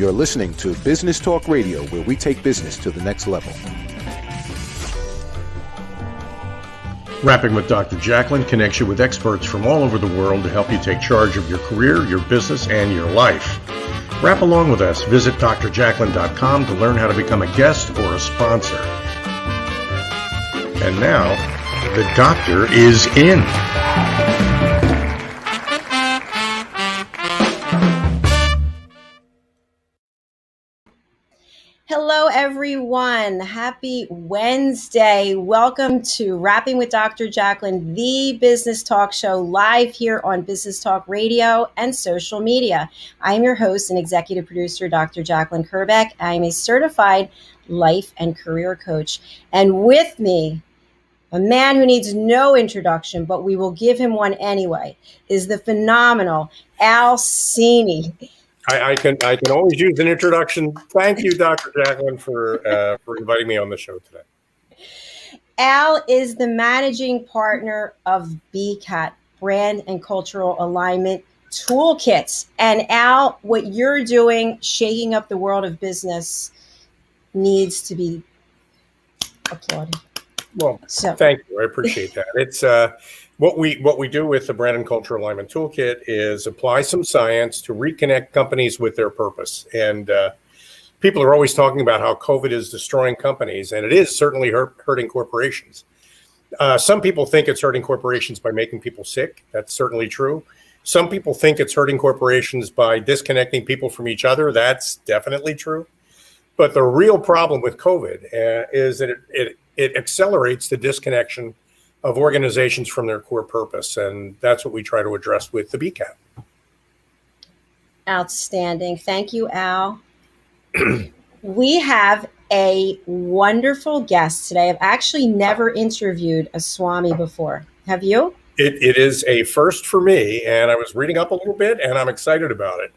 You're listening to Business Talk Radio, where we take business to the next level. Rapping with Dr. Jacalyn connects you with experts from all over the world to help you take charge of your career, your business, and your life. Rap along with us. Visit drjacalyn.com to learn how to become a guest or a sponsor. And now, the doctor is in. Hello, everyone. Happy Wednesday. Welcome to Rapping with Dr. Jacalyn, the business talk show live here on Business Talk Radio and social media. I am your host and executive producer, Dr. Jacalyn Kerbeck. I am a certified life and career coach. And with me, a man who needs no introduction, but we will give him one anyway, is the phenomenal Al Cini. I can always use an introduction. Thank you, Dr. Jacalyn, for inviting me on the show today. Al is the managing partner of BCAT, Brand and Cultural Alignment Toolkits. And Al, what you're doing, shaking up the world of business, needs to be applauded. Well, thank you. I appreciate that. It's what we do with the Brand and Cultural Alignment Toolkit is apply some science to reconnect companies with their purpose. And people are always talking about how COVID is destroying companies, and it is certainly hurting corporations. Some people think it's hurting corporations by making people sick. That's certainly true. Some people think it's hurting corporations by disconnecting people from each other. That's definitely true. But the real problem with COVID is that it accelerates the disconnection of organizations from their core purpose. And that's what we try to address with the BCAT. Outstanding. Thank you, Al. We have a wonderful guest today. I've actually never interviewed a Swami before. Have you? It is a first for me, and I was reading up a little bit, and I'm excited about it.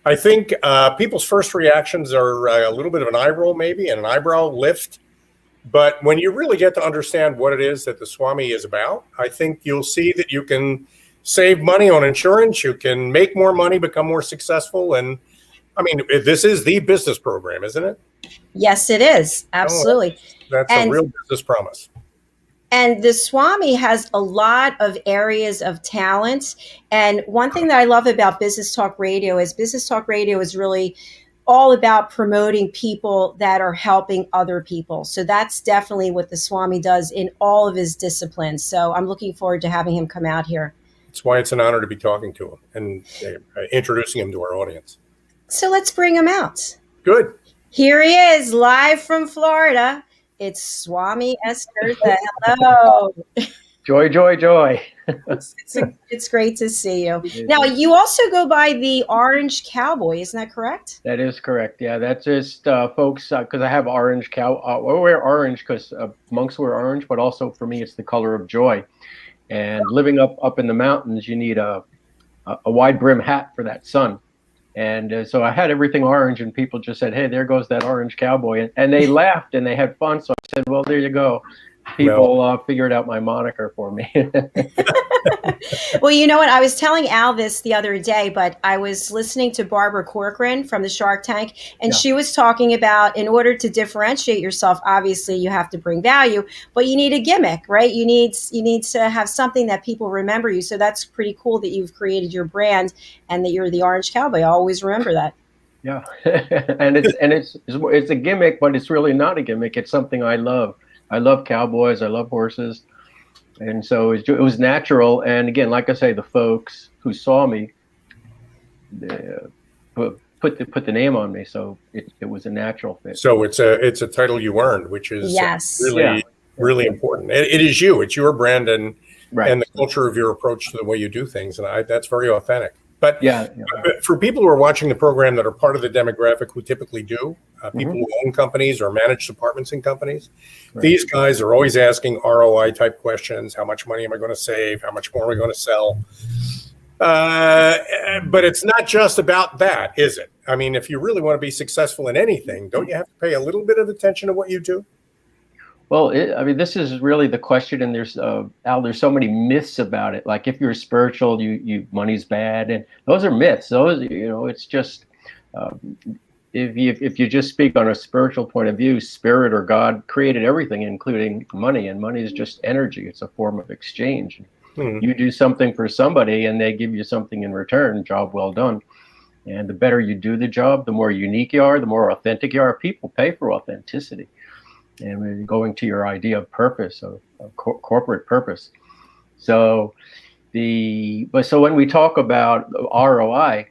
I think people's first reactions are a little bit of an eye roll maybe, and an eyebrow lift. But when you really get to understand what it is that the Swami is about, I think you'll see that you can save money on insurance, you can make more money, become more successful. And I mean, this is the business program, isn't it? Yes, it is. Absolutely. That's a real business promise. And the Swami has a lot of areas of talent. And one thing that I love about Business Talk Radio is really all about promoting people that are helping other people. So that's definitely what the Swami does in all of his disciplines. So I'm looking forward to having him come out here. That's why it's an honor to be talking to him and introducing him to our audience. So let's bring him out. Good. Here he is, live from Florida. It's Swami Tirtha. Hello. Joy, joy, joy. It's great to see you. Now, you also go by the Orange Cowboy, isn't that correct? That is correct. Yeah, that's just folks, because I have orange cow. I wear orange because monks wear orange, but also for me, it's the color of joy. And living up in the mountains, you need a wide brim hat for that sun. And so I had everything orange, and people just said, "Hey, there goes that orange cowboy," and they laughed and they had fun. So I said, "Well, there you go." People figured out my moniker for me. Well, you know what? I was telling Al this the other day, but I was listening to Barbara Corcoran from the Shark Tank, and she was talking about in order to differentiate yourself, obviously you have to bring value, but you need a gimmick, right? You need to have something that people remember you. So that's pretty cool that you've created your brand and that you're the Orange Cowboy. I'll always remember that. Yeah, and it's a gimmick, but it's really not a gimmick. It's something I love. I love cowboys. I love horses. And so it was natural. And again, like I say, the folks who saw me put the name on me. So it was a natural fit. So it's a title you earned, which is really important. It is you. It's your brand and the culture of your approach to the way you do things. And that's very authentic. But for people who are watching the program that are part of the demographic who typically do, people who own companies or manage departments in companies, these guys are always asking ROI type questions. How much money am I going to save? How much more am I going to sell? But it's not just about that, is it? I mean, if you really want to be successful in anything, don't you have to pay a little bit of attention to what you do? Well, I mean, this is really the question, and there's there's so many myths about it. Like if you're spiritual, you money's bad, and those are myths. Those, it's just if you just speak on a spiritual point of view, spirit or God created everything, including money, and money is just energy. It's a form of exchange. You do something for somebody and they give you something in return. Job well done. And the better you do the job, the more unique you are, the more authentic you are. People pay for authenticity. And we're going to your idea of purpose, of corporate purpose. So when we talk about ROI,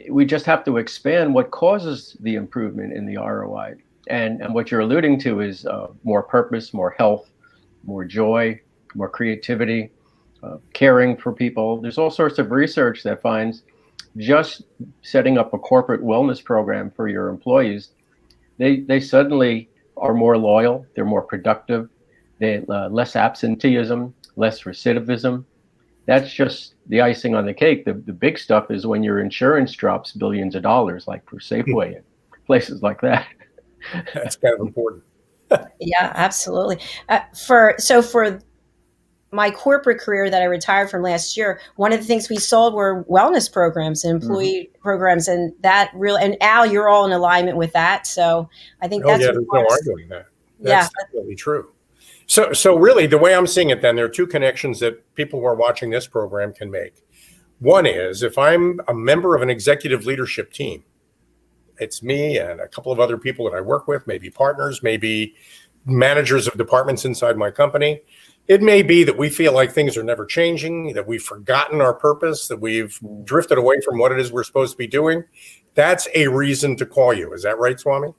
we just have to expand what causes the improvement in the ROI. And what you're alluding to is more purpose, more health, more joy, more creativity, caring for people. There's all sorts of research that finds just setting up a corporate wellness program for your employees, they suddenly are more loyal, they're more productive, they less absenteeism, less recidivism. That's just the icing on the cake. The big stuff is when your insurance drops billions of dollars, like for Safeway and places like that. That's kind of important. Yeah, absolutely. For my corporate career that I retired from last year, one of the things we sold were wellness programs and employee programs, and that really, and Al, you're all in alignment with that. So I think that's there's no arguing that. That's definitely true. So really, the way I'm seeing it, then there are two connections that people who are watching this program can make. One is if I'm a member of an executive leadership team, it's me and a couple of other people that I work with, maybe partners, maybe managers of departments inside my company. It may be that we feel like things are never changing, that we've forgotten our purpose, that we've drifted away from what it is we're supposed to be doing. That's a reason to call you. Is that right, Swami?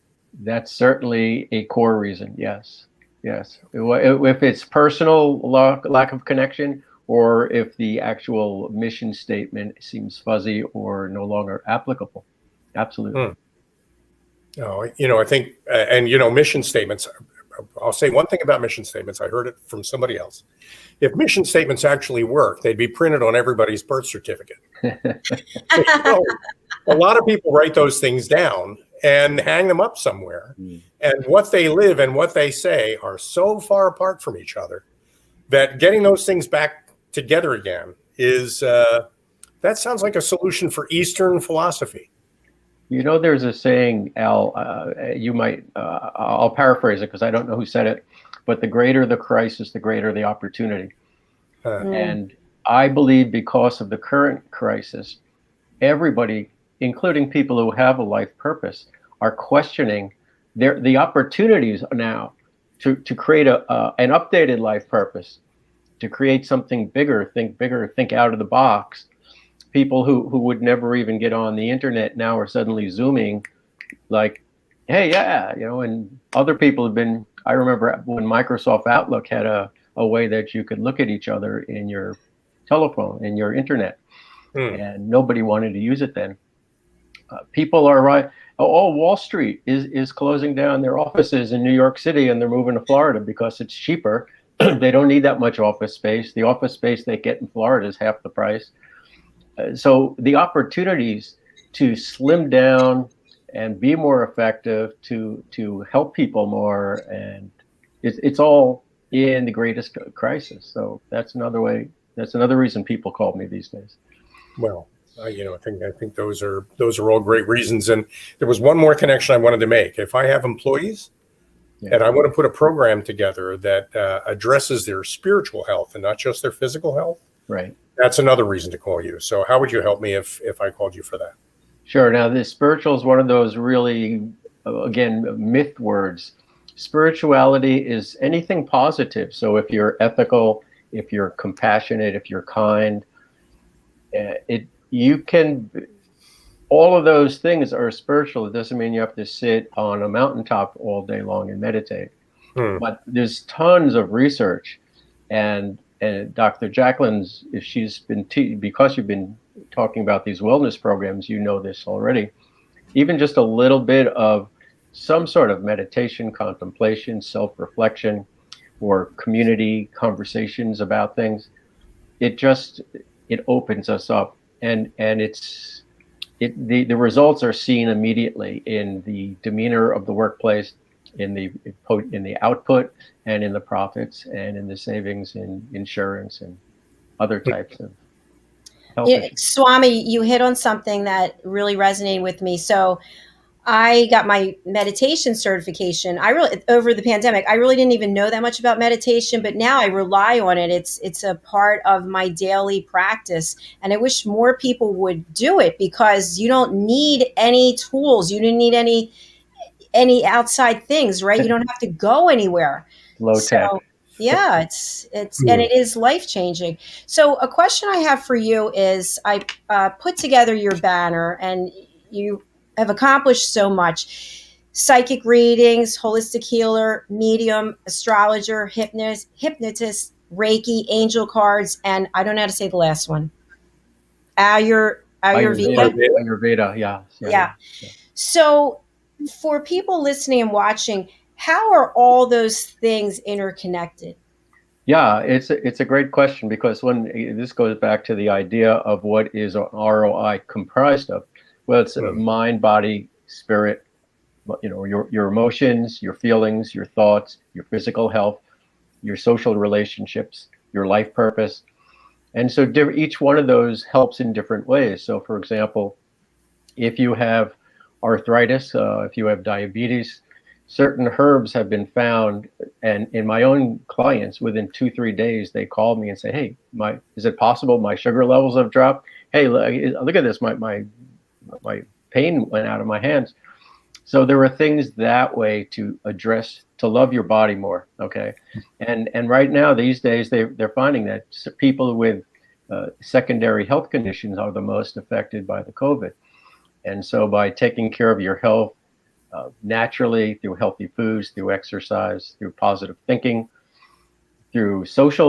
That's certainly a core reason. Yes. Yes. If it's personal lack of connection, or if the actual mission statement seems fuzzy or no longer applicable. Absolutely. I think, mission statements, I'll say one thing about mission statements. I heard it from somebody else. If mission statements actually work, they'd be printed on everybody's birth certificate. A lot of people write those things down and hang them up somewhere. And what they live and what they say are so far apart from each other that getting those things back together again is, that sounds like a solution for Eastern philosophy. There's a saying, Al, I'll paraphrase it because I don't know who said it, but the greater the crisis, the greater the opportunity. And I believe because of the current crisis, everybody, including people who have a life purpose, are questioning the opportunities now to create an updated life purpose, to create something bigger, think out of the box. People who would never even get on the internet now are suddenly Zooming like, hey, and other people have been, I remember when Microsoft Outlook had a way that you could look at each other in your telephone, in your internet, and nobody wanted to use it then. People are right. Wall Street is closing down their offices in New York City and they're moving to Florida because it's cheaper. They don't need that much office space. The office space they get in Florida is half the price. So the opportunities to slim down and be more effective, to help people more, and it's all in the greatest crisis. So that's another way. That's another reason people call me these days. Well, I think those are all great reasons. And there was one more connection I wanted to make. If I have employees and I want to put a program together that addresses their spiritual health and not just their physical health, right? That's another reason to call you. So how would you help me if I called you for that? Sure. Now, the spiritual is one of those really, again, myth words. Spirituality is anything positive. So if you're ethical, if you're compassionate, if you're kind, you can, all of those things are spiritual. It doesn't mean you have to sit on a mountaintop all day long and meditate. But there's tons of research, and Dr. Jacalyn's, if she's been, because you've been talking about these wellness programs, you know this already, even just a little bit of some sort of meditation, contemplation, self-reflection, or community conversations about things, it opens us up, and the results are seen immediately in the demeanor of the workplace, in the output, and in the profits, and in the savings in insurance and other types of health issues. Swami, you hit on something that really resonated with me. So I got my meditation certification. Over the pandemic, I really didn't even know that much about meditation, but now I rely on it. It's a part of my daily practice, and I wish more people would do it because you don't need any tools. You didn't need any outside things, right? You don't have to go anywhere. Low tech. So yeah, it's and it is life changing. So a question I have for you is, I put together your banner, and you have accomplished so much: psychic readings, holistic healer, medium, astrologer, hypnotist, Reiki, angel cards, and I don't know how to say the last one. Ayurveda. Ayurveda, Yeah. So for people listening and watching, how are all those things interconnected? Yeah, it's a great question, because when this goes back to the idea of what is an ROI comprised of. Well, it's mind, body, spirit, your emotions, your feelings, your thoughts, your physical health, your social relationships, your life purpose. And so each one of those helps in different ways. So for example, if you have arthritis, if you have diabetes, certain herbs have been found, and in my own clients, within 2-3 days, they call me and say, "Hey, is it possible my sugar levels have dropped? Hey, look at this, my pain went out of my hands." So there are things that way to address, to love your body more. Okay, and right now these days they're finding that people with secondary health conditions are the most affected by the COVID, and so by taking care of your health naturally, through healthy foods, through exercise, through positive thinking, through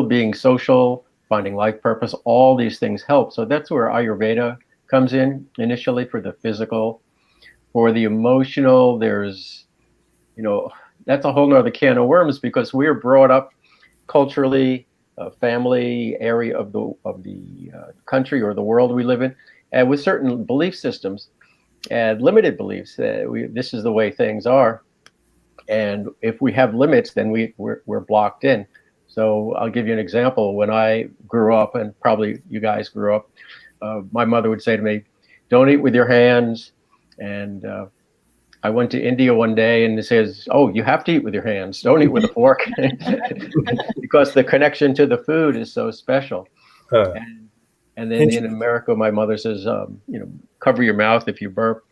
being social, finding life purpose, all these things help. So that's where Ayurveda comes in initially, for the physical. For the emotional, there's, that's a whole nother can of worms, because we're brought up culturally, family area of the country or the world we live in, and with certain belief systems and limited beliefs. This is the way things are, and if we have limits, then we're blocked in. So I'll give you an example. When I grew up, and probably you guys grew up, my mother would say to me, "Don't eat with your hands." And I went to India one day, and it says, "Oh, you have to eat with your hands. Don't eat with a fork," because the connection to the food is so special. And then in America, my mother says, "Cover your mouth if you burp."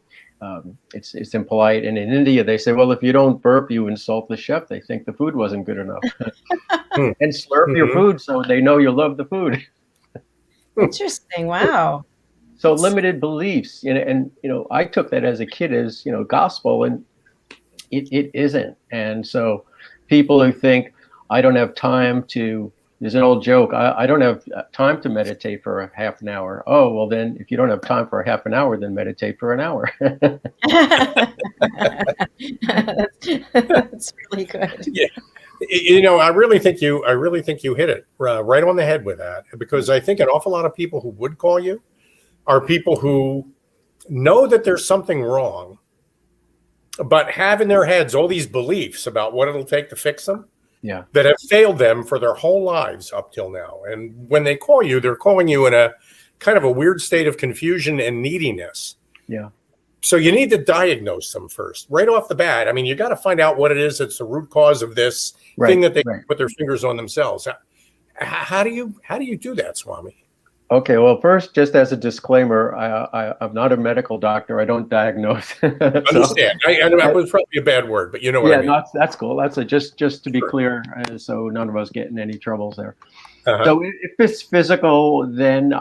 It's impolite. And in India, they say, "Well, if you don't burp, you insult the chef. They think the food wasn't good enough." And slurp your food so they know you love the food. Interesting. Wow. So limited beliefs, and I took that as a kid as gospel, and it isn't. And so people who think, "I don't have time to," there's an old joke, I don't have time to meditate for a half an hour. Oh, well then, if you don't have time for a half an hour, then meditate for an hour. That's really good. Yeah. I really think you hit it right on the head with that, because I think an awful lot of people who would call you are people who know that there's something wrong, but have in their heads all these beliefs about what it'll take to fix them. Yeah. That have failed them for their whole lives up till now. And when they call you, they're calling you in a kind of a weird state of confusion and neediness. Yeah. So you need to diagnose them first, right off the bat. I mean, you got to find out what it is that's the root cause of this thing that they put their fingers on themselves. How do you do that, Swami? Okay, well, first, just as a disclaimer, I'm not a medical doctor. I don't diagnose. Understand? That was probably a bad word, but you know what I mean. Yeah, that's cool. That's just to be clear, so none of us get in any troubles there. So if it's physical, then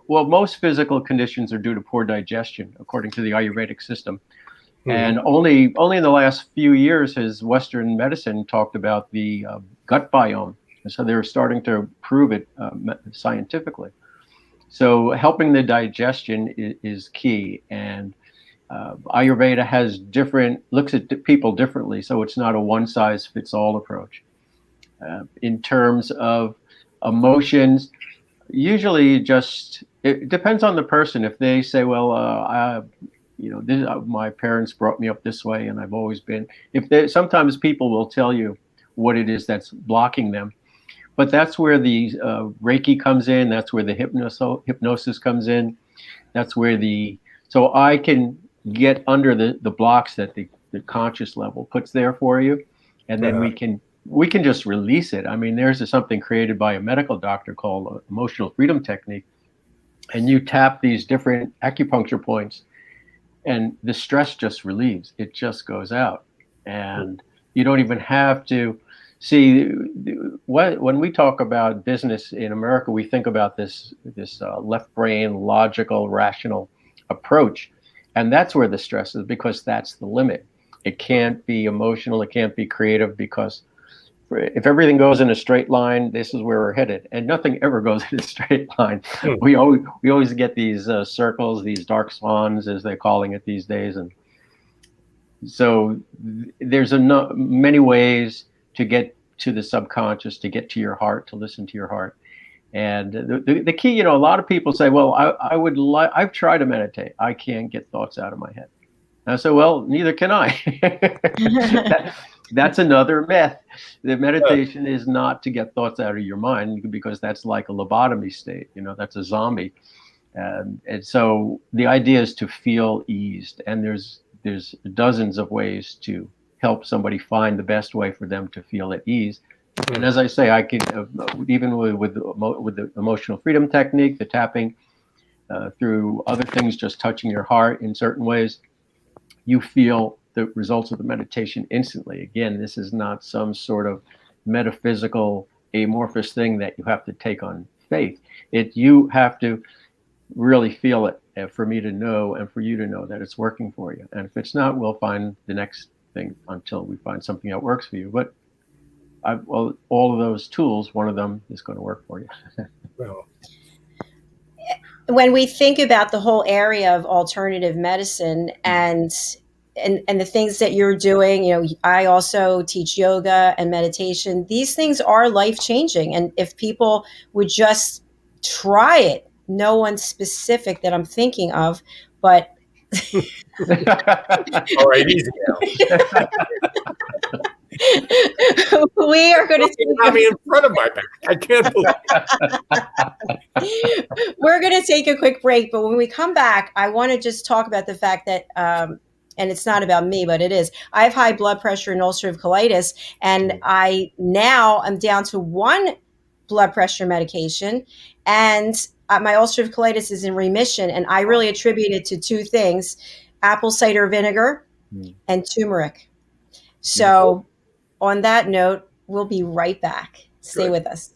most physical conditions are due to poor digestion, according to the Ayurvedic system. And only in the last few years has Western medicine talked about the gut biome. So they're starting to prove it scientifically. So helping the digestion is key, and Ayurveda looks at people differently, so it's not a one-size-fits-all approach. In terms of emotions, usually it depends on the person. If they say, "Well, my parents brought me up this way, and I've always been," sometimes people will tell you what it is that's blocking them. But that's where the Reiki comes in. That's where the hypnosis comes in. That's where so I can get under the blocks that the conscious level puts there for you, and then we can just release it. I mean, there's something created by a medical doctor called emotional freedom technique, and you tap these different acupuncture points, and the stress just relieves. It just goes out, and you don't even have to see when we talk about business in America, we think about this left brain, logical, rational approach. And that's where the stress is, because that's the limit. It can't be emotional. It can't be creative, because if everything goes in a straight line, this is where we're headed. And nothing ever goes in a straight line. We always get these circles, these dark swans, as they're calling it these days. And so there's many ways to get to the subconscious, to get to your heart, to listen to your heart. And the key, a lot of people say, well, I've tried to meditate. I can't get thoughts out of my head. And I say, well, neither can I. That's another myth. The meditation is not to get thoughts out of your mind, because that's like a lobotomy state. That's a zombie. And so the idea is to feel eased. And there's dozens of ways to help somebody find the best way for them to feel at ease. And as I say, I can even with the emotional freedom technique, the tapping, through other things, just touching your heart in certain ways, you feel the results of the meditation instantly. Again, this is not some sort of metaphysical amorphous thing that you have to take on faith. You have to really feel it for me to know, and for you to know that it's working for you. And if it's not, we'll find the next thing until we find something that works for you. But all of those tools, one of them is going to work for you. Well, when we think about the whole area of alternative medicine and the things that you're doing, I also teach yoga and meditation. These things are life-changing. And if people would just try it, no one specific that I'm thinking of, but all right, easy now. We are going to have me in front of my back. I can't believe it. We're going to take a quick break, but when we come back, I want to just talk about the fact that, and it's not about me, but it is. I have high blood pressure and ulcerative colitis, and I'm down to one blood pressure medication, and my ulcerative colitis is in remission, and I really attribute it to two things: apple cider vinegar and turmeric. So on that note, we'll be right back. Stay with us.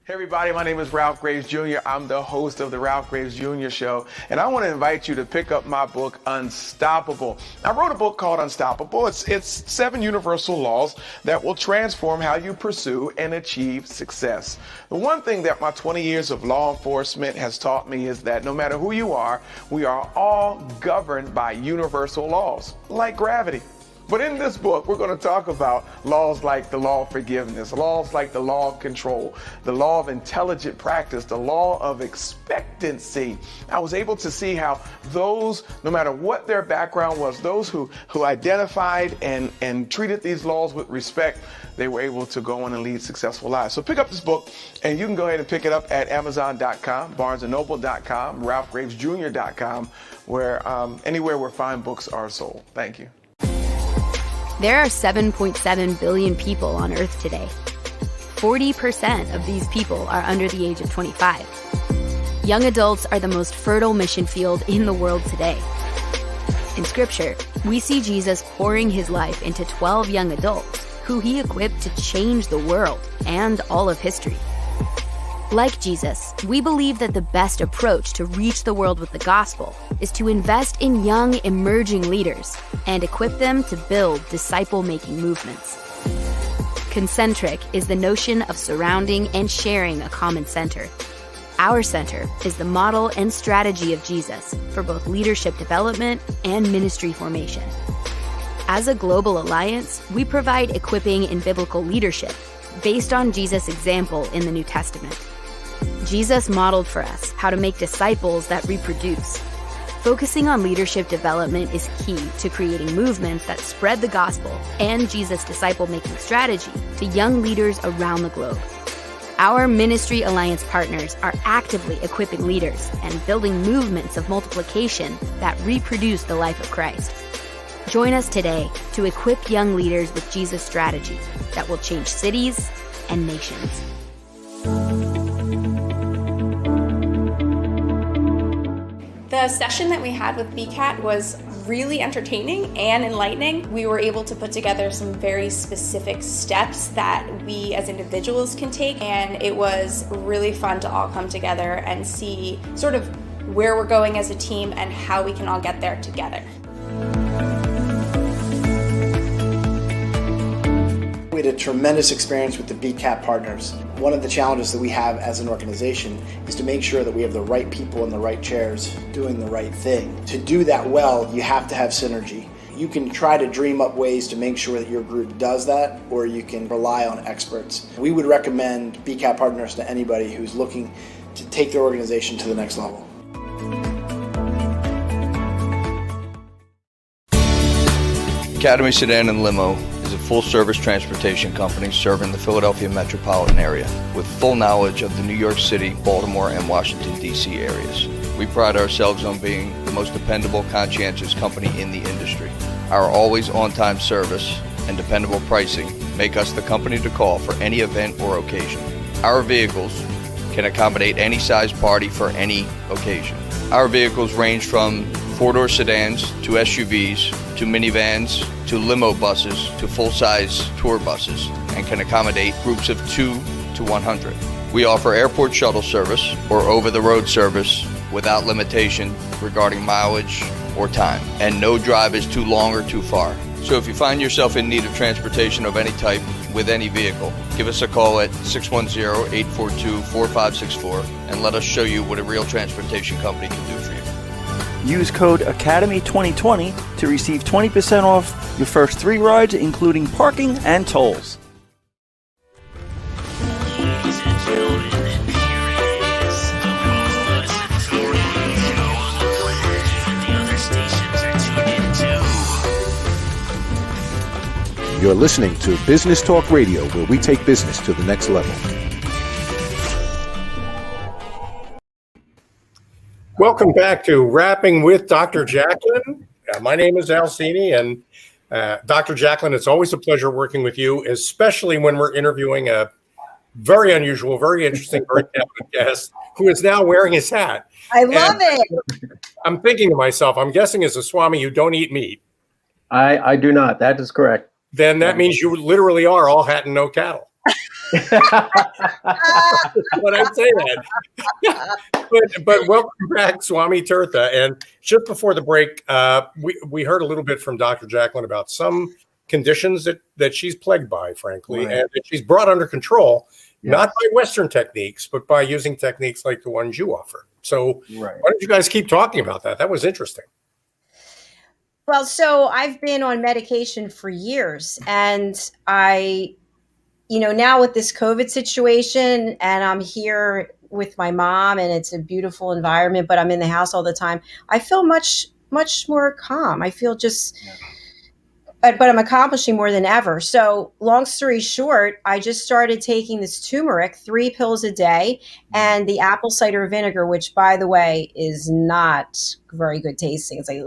Hey everybody, my name is Ralph Graves Jr. I'm the host of the Ralph Graves Jr. Show, and I want to invite you to pick up my book, Unstoppable. I wrote a book called Unstoppable. It's 7 universal laws that will transform how you pursue and achieve success. The one thing that my 20 years of law enforcement has taught me is that no matter who you are, we are all governed by universal laws, like gravity. But in this book, we're going to talk about laws like the law of forgiveness, laws like the law of control, the law of intelligent practice, the law of expectancy. I was able to see how those, no matter what their background was, those who identified and treated these laws with respect, they were able to go on and lead successful lives. So pick up this book, and you can go ahead and pick it up at Amazon.com, BarnesandNoble.com, RalphGravesJr.com, where anywhere where fine books are sold. Thank you. There are 7.7 billion people on Earth today. 40% of these people are under the age of 25. Young adults are the most fertile mission field in the world today. In Scripture, we see Jesus pouring his life into 12 young adults who he equipped to change the world and all of history. Like Jesus, we believe that the best approach to reach the world with the gospel is to invest in young, emerging leaders and equip them to build disciple-making movements. Concentric is the notion of surrounding and sharing a common center. Our center is the model and strategy of Jesus for both leadership development and ministry formation. As a global alliance, we provide equipping in biblical leadership based on Jesus' example in the New Testament. Jesus modeled for us how to make disciples that reproduce. Focusing on leadership development is key to creating movements that spread the gospel and Jesus' disciple-making strategy to young leaders around the globe. Our Ministry Alliance partners are actively equipping leaders and building movements of multiplication that reproduce the life of Christ. Join us today to equip young leaders with Jesus strategy that will change cities and nations. The session that we had with BCAT was really entertaining and enlightening. We were able to put together some very specific steps that we as individuals can take, and it was really fun to all come together and see sort of where we're going as a team and how we can all get there together. We had a tremendous experience with the BCAT partners. One of the challenges that we have as an organization is to make sure that we have the right people in the right chairs doing the right thing. To do that well, you have to have synergy. You can try to dream up ways to make sure that your group does that, or you can rely on experts. We would recommend BCAT partners to anybody who's looking to take their organization to the next level. Academy Sedan and Limo is a full-service transportation company serving the Philadelphia metropolitan area with full knowledge of the New York City, Baltimore, and Washington, D.C. areas. We pride ourselves on being the most dependable, conscientious company in the industry. Our always on-time service and dependable pricing make us the company to call for any event or occasion. Our vehicles can accommodate any size party for any occasion. Our vehicles range from four-door sedans to SUVs to minivans to limo buses to full-size tour buses and can accommodate groups of 2 to 100. We offer airport shuttle service or over-the-road service without limitation regarding mileage or time, and no drive is too long or too far. So if you find yourself in need of transportation of any type with any vehicle, give us a call at 610-842-4564 and let us show you what a real transportation company can do for you. Use code ACADEMY2020 to receive 20% off your first 3 rides, including parking and tolls. You're listening to Business Talk Radio, where we take business to the next level. Welcome back to Rapping with Dr. Jacalyn. My name is Al Cini, and Dr. Jacalyn, it's always a pleasure working with you, especially when we're interviewing a very unusual, very interesting, very talented guest who is now wearing his hat. I love it. I'm thinking to myself, I'm guessing as a Swami, you don't eat meat. I do not. That is correct. Then that means you literally are all hat and no cattle. But I say that. but welcome back, Swami Tirtha. And just before the break, we heard a little bit from Dr. Jacalyn about some conditions that she's plagued by, frankly, right, and that she's brought under control, yes, not by Western techniques, but by using techniques like the ones you offer. So right, why don't you guys keep talking about that? That was interesting. Well, so I've been on medication for years, and now with this COVID situation, and I'm here with my mom, and it's a beautiful environment, but I'm in the house all the time. I feel much, much more calm. I feel just, but I'm accomplishing more than ever. So long story short, I just started taking this turmeric, 3 pills a day, and the apple cider vinegar, which, by the way, is not very good tasting. It's like,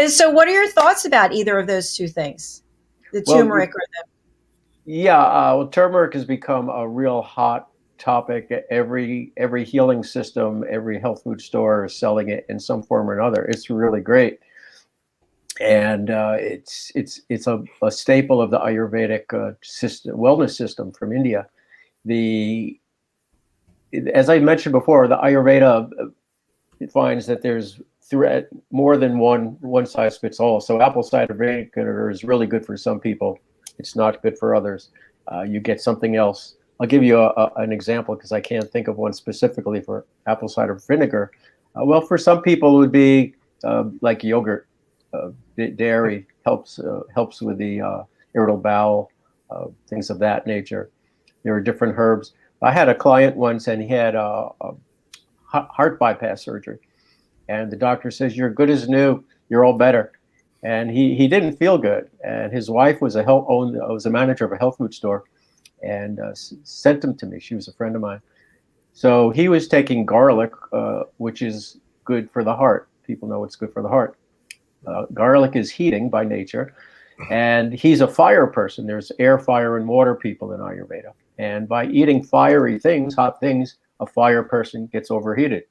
so what are your thoughts about either of those two things? The turmeric or the... Yeah, turmeric has become a real hot topic. Every healing system, every health food store is selling it in some form or another. It's really great. And it's a staple of the Ayurvedic system, wellness system from India. As I mentioned before, the Ayurveda finds that there's more than one size fits all. So apple cider vinegar is really good for some people. It's not good for others. You get something else. I'll give you an example because I can't think of one specifically for apple cider vinegar. Well, for some people it would be like yogurt. Dairy helps with the irritable bowel, things of that nature. There are different herbs. I had a client once, and he had a heart bypass surgery, and the doctor says, "You're good as new. You're all better." and he didn't feel good. And his wife was a manager of a health food store, and sent him to me. She was a friend of mine. So he was taking garlic, which is good for the heart. People know it's good for the heart. Garlic is heating by nature, and he's a fire person. There's air, fire, and water people in Ayurveda. And by eating fiery things, hot things, a fire person gets overheated.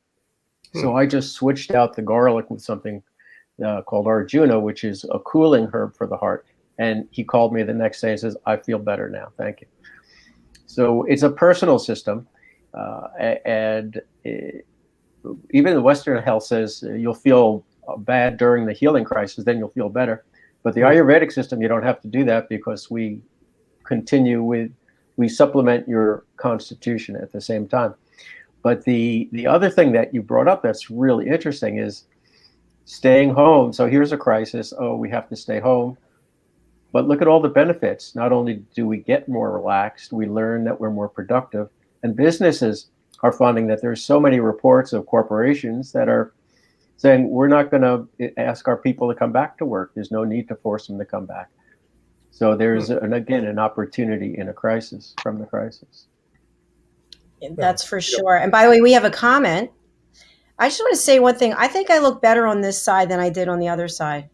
So I just switched out the garlic with something called Arjuna, which is a cooling herb for the heart. And he called me the next day and says, I feel better now. Thank you. So it's a personal system. Even the Western health says you'll feel bad during the healing crisis, then you'll feel better. But the Ayurvedic system, you don't have to do that, because we supplement your constitution at the same time. But the other thing that you brought up that's really interesting is staying home. So here's a crisis. Oh, we have to stay home. But look at all the benefits. Not only do we get more relaxed, we learn that we're more productive. And businesses are finding that there's so many reports of corporations that are saying, we're not going to ask our people to come back to work. There's no need to force them to come back. So there's, an opportunity in a crisis, from the crisis. That's for sure. And by the way, we have a comment. I just want to say one thing. I think I look better on this side than I did on the other side.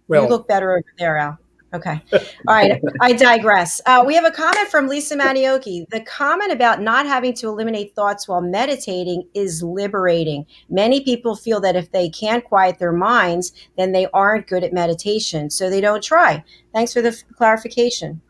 Well, you look better over there, Al. Okay. All right. I digress. We have a comment from Lisa Manioki. The comment about not having to eliminate thoughts while meditating is liberating. Many people feel that if they can't quiet their minds, then they aren't good at meditation, so they don't try. Thanks for the clarification.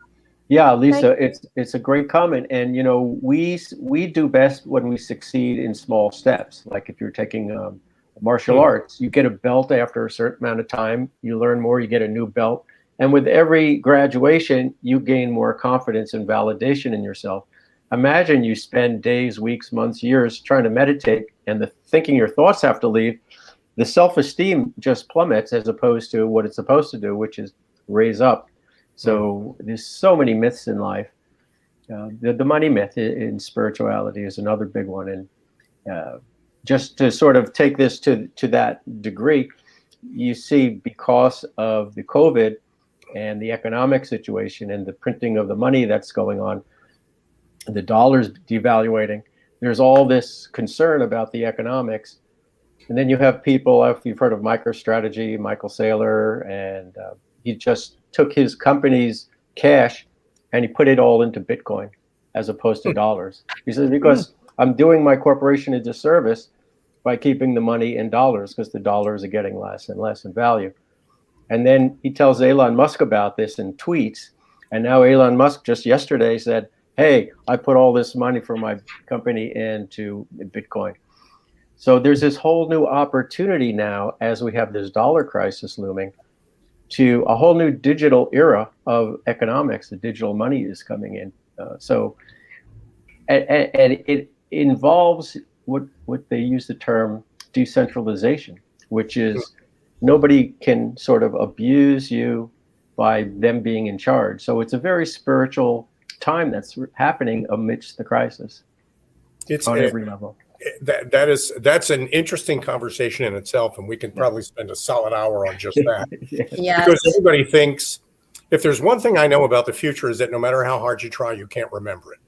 Yeah, Lisa, it's a great comment. And, we do best when we succeed in small steps. Like if you're taking martial arts, you get a belt after a certain amount of time, you learn more, you get a new belt. And with every graduation, you gain more confidence and validation in yourself. Imagine you spend days, weeks, months, years trying to meditate, and thinking your thoughts have to leave. The self-esteem just plummets, as opposed to what it's supposed to do, which is raise up. So there's so many myths in life. The money myth in spirituality is another big one. And just to sort of take this to that degree, you see, because of the COVID and the economic situation and the printing of the money that's going on, the dollar's devaluating, there's all this concern about the economics. And then you have people, if you've heard of MicroStrategy, Michael Saylor, and he just took his company's cash and he put it all into Bitcoin as opposed to dollars. He says, because I'm doing my corporation a disservice by keeping the money in dollars, because the dollars are getting less and less in value. And then he tells Elon Musk about this in tweets. And now Elon Musk just yesterday said, hey, I put all this money for my company into Bitcoin. So there's this whole new opportunity now, as we have this dollar crisis looming, to a whole new digital era of economics. The digital money is coming in. And it involves what they use the term decentralization, which is nobody can sort of abuse you by them being in charge. So it's a very spiritual time that's happening amidst the crisis. It's on every level. That's an interesting conversation in itself, and we can probably spend a solid hour on just that. Yes. Because everybody thinks, if there's one thing I know about the future, is that no matter how hard you try, you can't remember it.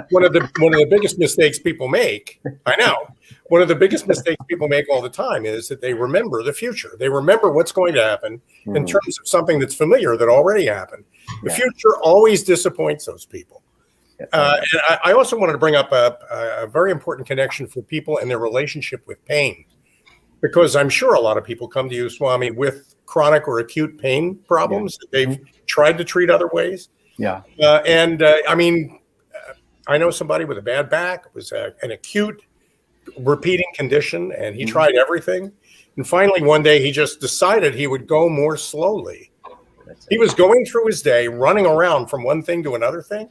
One of the biggest mistakes people make, I know, one of the biggest mistakes people make all the time is that they remember the future. They remember what's going to happen in terms of something that's familiar that already happened. The future always disappoints those people. And I also wanted to bring up a very important connection for people and their relationship with pain, because I'm sure a lot of people come to you, Swami, with chronic or acute pain problems that they've tried to treat other ways. Yeah. I mean, I know somebody with a bad back. It was an acute repeating condition, and he tried everything. And finally, one day, he just decided he would go more slowly. He was going through his day, running around from one thing to another thing.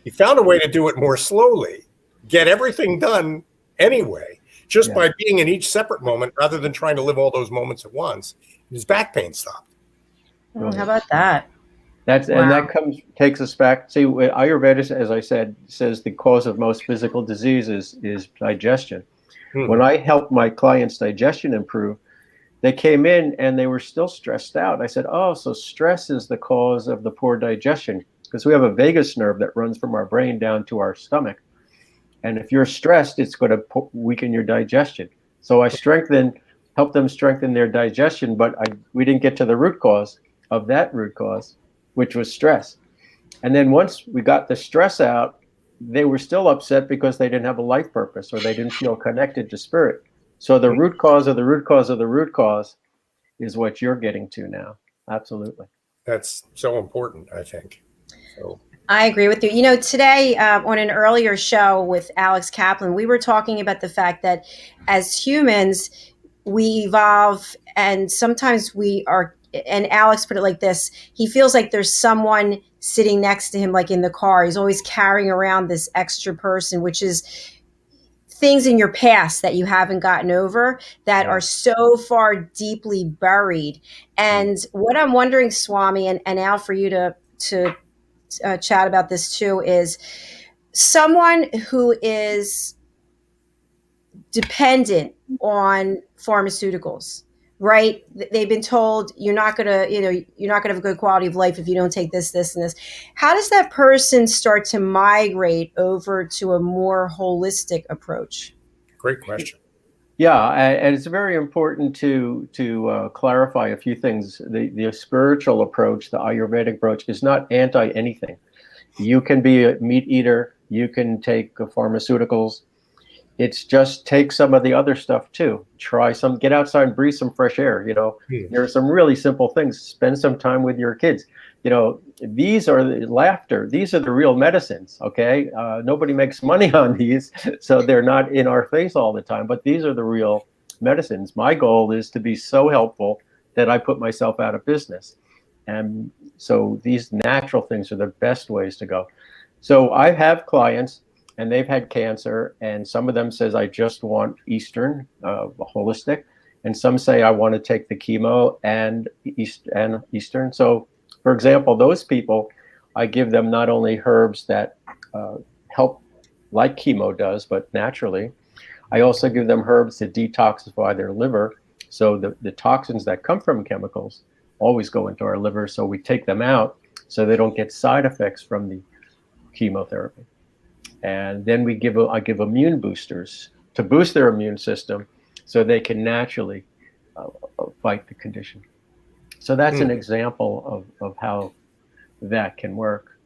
He found a way to do it more slowly, get everything done anyway, just by being in each separate moment rather than trying to live all those moments at once. His back pain stopped. How about that? And that takes us back. See, Ayurveda, as I said, says the cause of most physical diseases is digestion. When I help my clients' digestion improve, they came in and they were still stressed out. I said, oh, so stress is the cause of the poor digestion, because we have a vagus nerve that runs from our brain down to our stomach. And if you're stressed, it's going to weaken your digestion. So I helped them strengthen their digestion, but we didn't get to the root cause of that root cause, which was stress. And then once we got the stress out, they were still upset because they didn't have a life purpose, or they didn't feel connected to spirit. So the root cause of the root cause of the root cause is what you're getting to now. Absolutely. That's so important, I think. So. I agree with you. You know, today on an earlier show with Alex Kaplan, we were talking about the fact that as humans, we evolve, and sometimes we are, and Alex put it like this, he feels like there's someone sitting next to him, like in the car. He's always carrying around this extra person, which is things in your past that you haven't gotten over that are so far deeply buried. And what I'm wondering, Swami, and Al, for you to chat about this too, is someone who is dependent on pharmaceuticals, right? They've been told you're not going to have a good quality of life if you don't take this, this, and this. How does that person start to migrate over to a more holistic approach? Great question. Yeah, and it's very important to clarify a few things. The spiritual approach, the Ayurvedic approach, is not anti anything. You can be a meat eater. You can take pharmaceuticals. It's just take some of the other stuff too. Try some, get outside and breathe some fresh air. There are some really simple things. Spend some time with your kids. These are the laughter. These are the real medicines. Okay. Nobody makes money on these, so they're not in our face all the time, but these are the real medicines. My goal is to be so helpful that I put myself out of business. And so these natural things are the best ways to go. So I have clients, and they've had cancer, and some of them says, I just want Eastern, holistic. And some say, I want to take the chemo and Eastern. So, for example, those people, I give them not only herbs that help like chemo does, but naturally. I also give them herbs to detoxify their liver. So the toxins that come from chemicals always go into our liver. So we take them out so they don't get side effects from the chemotherapy. And then I give immune boosters to boost their immune system so they can naturally fight the condition. So that's an example of how that can work.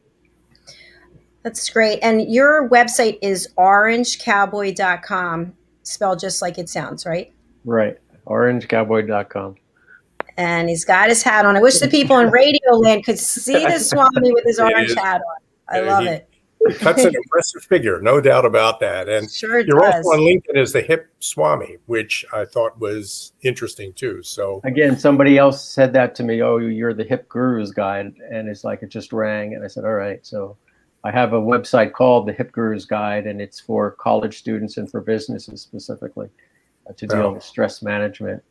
That's great. And your website is orangecowboy.com, spelled just like it sounds, right? Right. orangecowboy.com. And he's got his hat on. I wish the people in Radio Land could see the Swami with his orange hat on. I love it. He cuts an impressive figure, no doubt about that. And sure you're does. also on LinkedIn as the Hip Swami, which I thought was interesting too. So again, somebody else said that to me. Oh, you're the Hip Gurus Guide, and it's like it just rang. And I said, all right. So I have a website called the Hip Gurus Guide, and it's for college students and for businesses specifically to deal with stress management.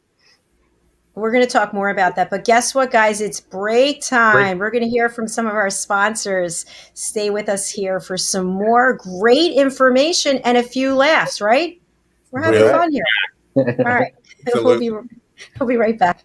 We're going to talk more about that. But guess what, guys? It's break time. We're going to hear from some of our sponsors. Stay with us here for some more great information and a few laughs, right? We're having fun here. All right. We'll be right back.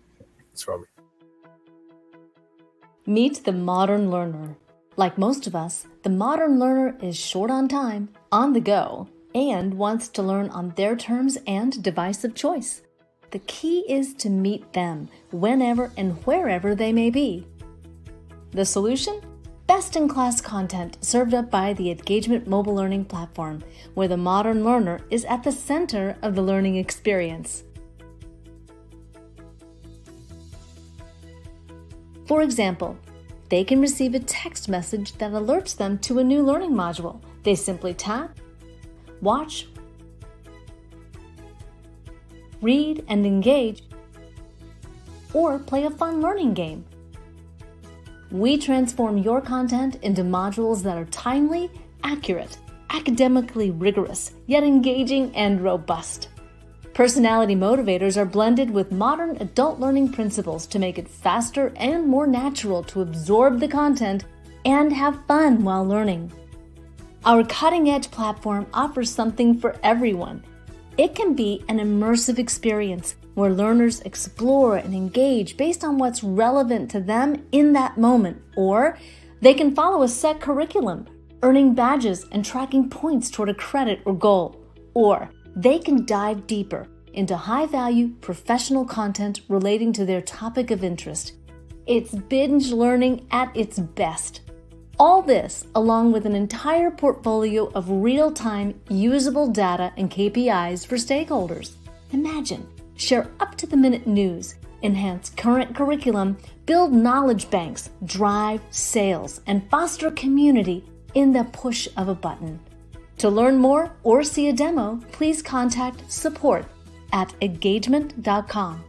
Meet the modern learner. Like most of us, the modern learner is short on time, on the go, and wants to learn on their terms and device of choice. The key is to meet them whenever and wherever they may be. The solution? Best-in-class content served up by the Engagement mobile learning platform, where the modern learner is at the center of the learning experience. For example, they can receive a text message that alerts them to a new learning module. They simply tap, watch, read and engage, or play a fun learning game. We transform your content into modules that are timely, accurate, academically rigorous, yet engaging and robust. Personality motivators are blended with modern adult learning principles to make it faster and more natural to absorb the content and have fun while learning. Our cutting-edge platform offers something for everyone. It can be an immersive experience where learners explore and engage based on what's relevant to them in that moment. Or they can follow a set curriculum, earning badges and tracking points toward a credit or goal. Or they can dive deeper into high-value professional content relating to their topic of interest. It's binge learning at its best. All this, along with an entire portfolio of real-time usable data and KPIs for stakeholders. Imagine, share up-to-the-minute news, enhance current curriculum, build knowledge banks, drive sales, and foster community in the push of a button. To learn more or see a demo, please contact support@engagement.com.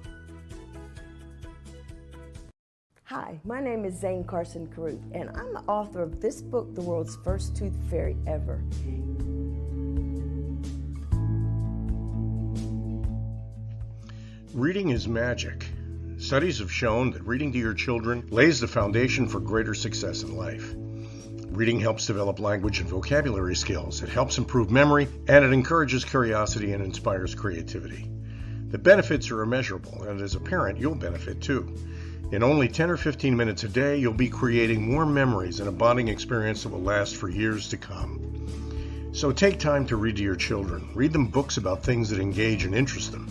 Hi, my name is Zane Carson Carruth, and I'm the author of this book, The World's First Tooth Fairy Ever. Reading is magic. Studies have shown that reading to your children lays the foundation for greater success in life. Reading helps develop language and vocabulary skills. It helps improve memory, and it encourages curiosity and inspires creativity. The benefits are immeasurable, and as a parent, you'll benefit too. In only 10 or 15 minutes a day, you'll be creating more memories and a bonding experience that will last for years to come. So take time to read to your children. Read them books about things that engage and interest them.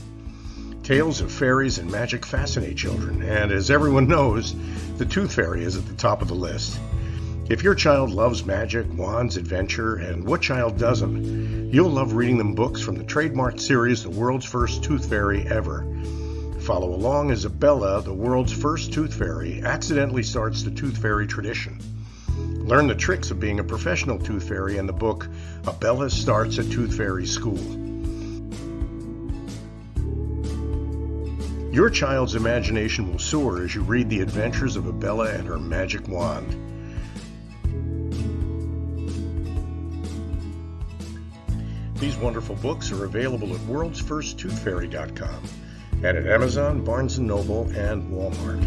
Tales of fairies and magic fascinate children, and as everyone knows, the Tooth Fairy is at the top of the list. If your child loves magic, wands, adventure, and what child doesn't, you'll love reading them books from the trademarked series, The World's First Tooth Fairy Ever. Follow along as Abella, the world's first tooth fairy, accidentally starts the tooth fairy tradition. Learn the tricks of being a professional tooth fairy in the book, Abella Starts a Tooth Fairy School. Your child's imagination will soar as you read the adventures of Abella and her magic wand. These wonderful books are available at worldsfirsttoothfairy.com and at Amazon, Barnes & Noble, and Walmart.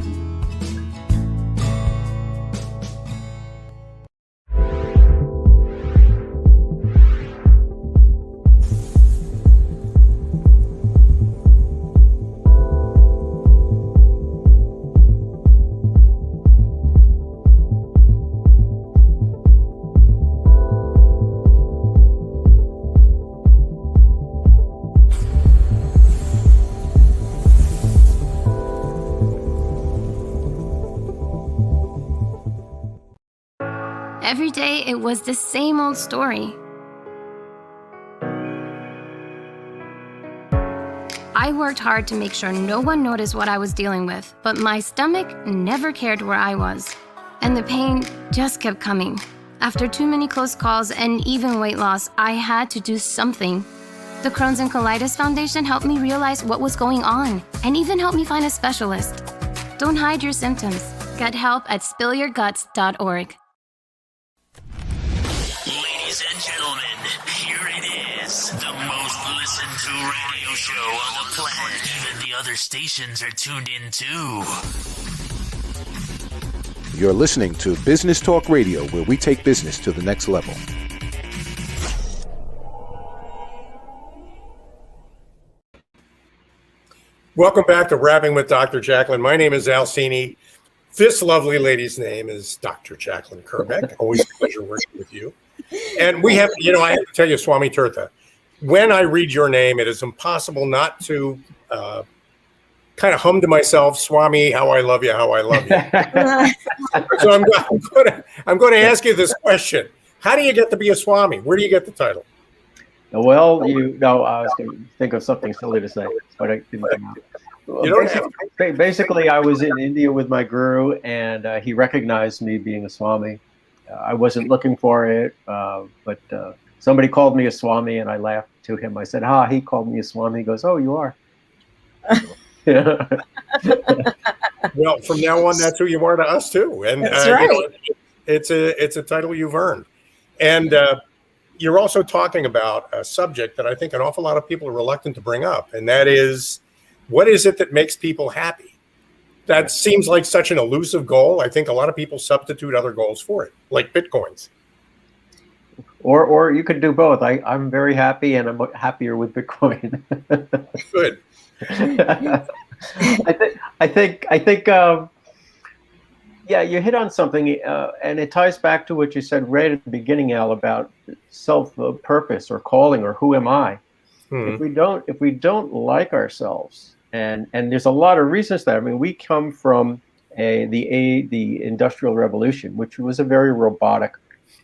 Every day, it was the same old story. I worked hard to make sure no one noticed what I was dealing with, but my stomach never cared where I was. And the pain just kept coming. After too many close calls and even weight loss, I had to do something. The Crohn's and Colitis Foundation helped me realize what was going on and even helped me find a specialist. Don't hide your symptoms. Get help at spillyourguts.org. Ladies and gentlemen, here it is, the most listened to radio show on the planet. Even the other stations are tuned in too. You're listening to Business Talk Radio, where we take business to the next level. Welcome back to Rapping with Dr. Jacalyn. My name is Al Cini. This lovely lady's name is Dr. Jacalyn Kerbeck. Always a pleasure working with you. And we have, I have to tell you, Swami Tirtha, when I read your name, it is impossible not to kind of hum to myself, Swami, how I love you, how I love you. So I'm going to ask you this question. How do you get to be a Swami? Where do you get the title? Well, I was going to think of something silly to say, but I didn't come out. Basically, I was in India with my guru, and he recognized me being a Swami. I wasn't looking for it, but somebody called me a Swami, and I laughed to him. I said, he called me a Swami. He goes, oh, you are. Well, from now on, that's who you are to us, too. And that's right. It's a title you've earned. And you're also talking about a subject that I think an awful lot of people are reluctant to bring up, and that is, what is it that makes people happy? That seems like such an elusive goal. I think a lot of people substitute other goals for it, like Bitcoins. Or you could do both. I'm very happy, and I'm happier with Bitcoin. Good. I think. Yeah, you hit on something, and it ties back to what you said right at the beginning, Al, about self-purpose or calling or who am I? If we don't like ourselves, and there's a lot of reasons that. I mean, we come from the Industrial Revolution, which was a very robotic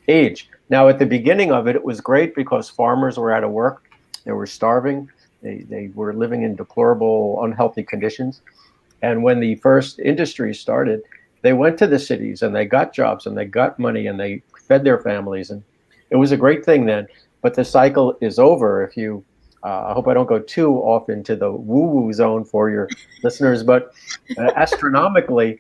age. Now, at the beginning of it, it was great because farmers were out of work, they were starving, they were living in deplorable, unhealthy conditions, and when the first industry started, they went to the cities and they got jobs and they got money and they fed their families, and it was a great thing then. But the cycle is over. If you, I hope I don't go too off into the woo-woo zone for your listeners, but astronomically,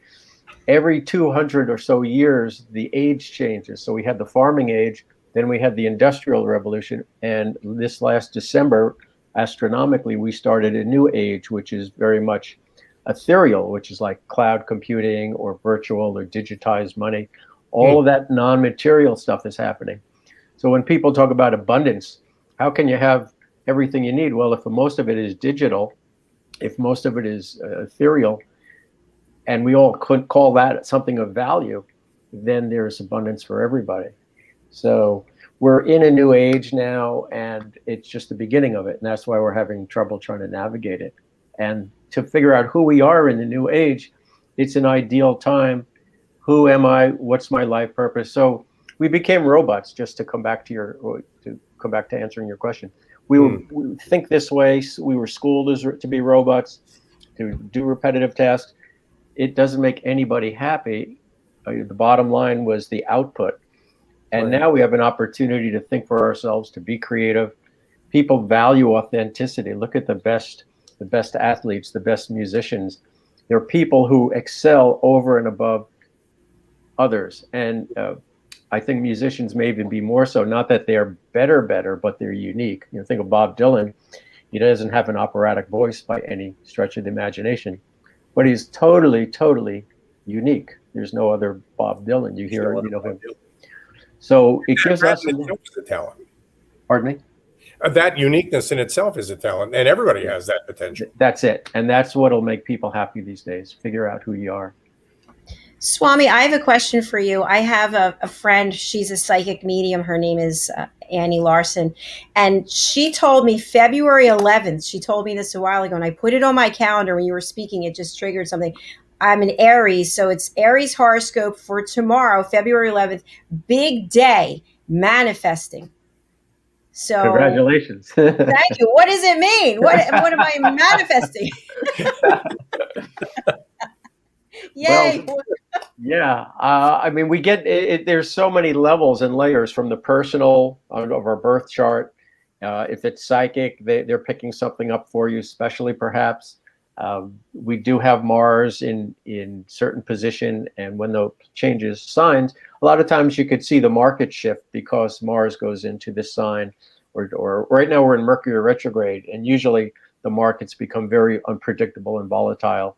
every 200 or so years, the age changes. So we had the farming age, then we had the Industrial Revolution, and this last December, astronomically, we started a new age, which is very much ethereal, which is like cloud computing or virtual or digitized money. All of that non-material stuff is happening. So when people talk about abundance, how can you have everything you need? Well, if most of it is digital, if most of it is ethereal, and we all could call that something of value, then there's abundance for everybody. So we're in a new age now, and it's just the beginning of it. And that's why we're having trouble trying to navigate it. And to figure out who we are in the new age, it's an ideal time. Who am I? What's my life purpose? So we became robots, just to come back to answering your question. We think this way. We were schooled to be robots, to do repetitive tasks. It doesn't make anybody happy. The bottom line was the output. And now we have an opportunity to think for ourselves, to be creative. People value authenticity. Look at the best athletes, the best musicians. They're people who excel over and above others. And I think musicians may even be more so, not that they're better, but they're unique. You know, think of Bob Dylan. He doesn't have an operatic voice by any stretch of the imagination, but he's totally, totally unique. There's no other Bob Dylan. You hear, you know him. So it gives us a talent. Pardon me? That uniqueness in itself is a talent, and everybody has that potential. That's it. And that's what'll make people happy these days. Figure out who you are. Swami, I have a question for you. I have a friend. She's a psychic medium. Her name is Annie Larson. And she told me February 11th, she told me this a while ago, and I put it on my calendar when you were speaking. It just triggered something. I'm an Aries, so it's Aries horoscope for tomorrow, February 11th. Big day, manifesting. So congratulations. Thank you. What does it mean? What am I manifesting? Yay. Well, yeah. I mean, we get it, there's so many levels and layers from the personal of our birth chart. If it's psychic, they're picking something up for you, especially perhaps. We do have Mars in certain position, and when the changes signs, a lot of times you could see the market shift because Mars goes into this sign, or right now we're in Mercury retrograde, and usually the markets become very unpredictable and volatile.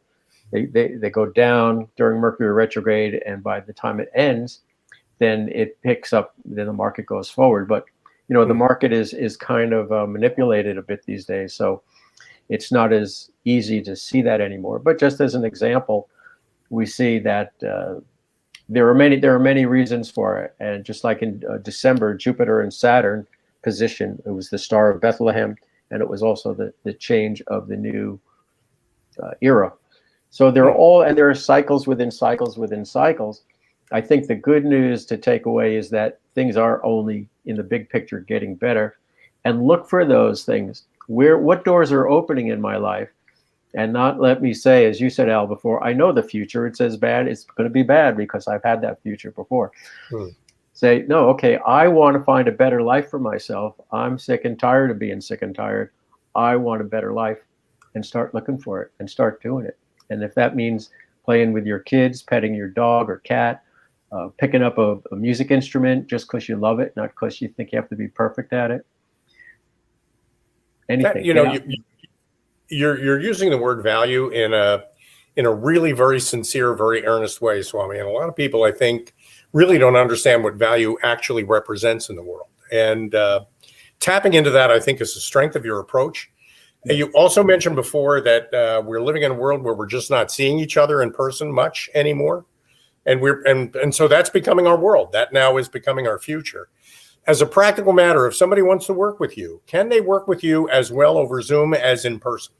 They go down during Mercury retrograde, and by the time it ends, then it picks up. Then the market goes forward. But you know, the market is kind of manipulated a bit these days, so it's not as easy to see that anymore. But just as an example, we see that there are many reasons for it. And just like in December, Jupiter and Saturn position, it was the Star of Bethlehem, and it was also the change of the new era. So there are cycles within cycles within cycles. I think the good news to take away is that things are only in the big picture getting better, and look for those things. What doors are opening in my life, and not let me say, as you said, Al, before, I know the future. It says bad. It's going to be bad because I've had that future before. Say, no, okay, I want to find a better life for myself. I'm sick and tired of being sick and tired. I want a better life, and start looking for it and start doing it. And if that means playing with your kids, petting your dog or cat, picking up a music instrument just because you love it, not because you think you have to be perfect at it. Anything. You're using the word value in a really very sincere, very earnest way, Swami. And a lot of people, I think, really don't understand what value actually represents in the world. And tapping into that, I think, is the strength of your approach. You also mentioned before that we're living in a world where we're just not seeing each other in person much anymore. And so that's becoming our world. That now is becoming our future. As a practical matter, if somebody wants to work with you, can they work with you as well over Zoom as in person?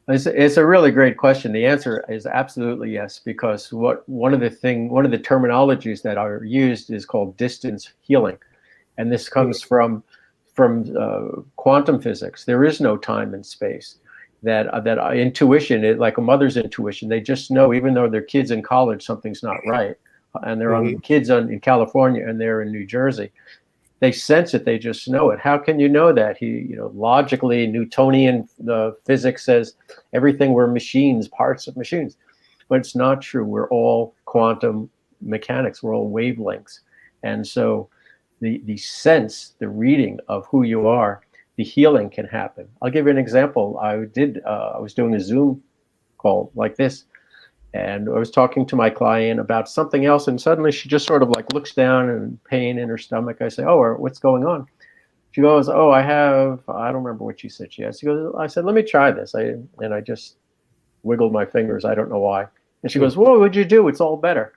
It's a really great question. The answer is absolutely yes, because one of the terminologies that are used is called distance healing, and this comes from quantum physics. There is no time and space. That intuition, like a mother's intuition, they just know, even though their kids in college, something's not right, and they're on kids in California and they're in New Jersey. They sense it. They just know it. How can you know that? Logically, Newtonian physics says everything, we're machines, parts of machines, but it's not true. We're all quantum mechanics. We're all wavelengths, and so the sense, the reading of who you are, the healing can happen. I'll give you an example. I was doing a Zoom call like this, and I was talking to my client about something else, and suddenly she just sort of like looks down and pain in her stomach. I say, "Oh, what's going on?" She goes, "Oh, I don't remember what she said she has." She goes, I said, "Let me try this." And I just wiggled my fingers. I don't know why. And she goes, "Whoa, what'd you do? It's all better."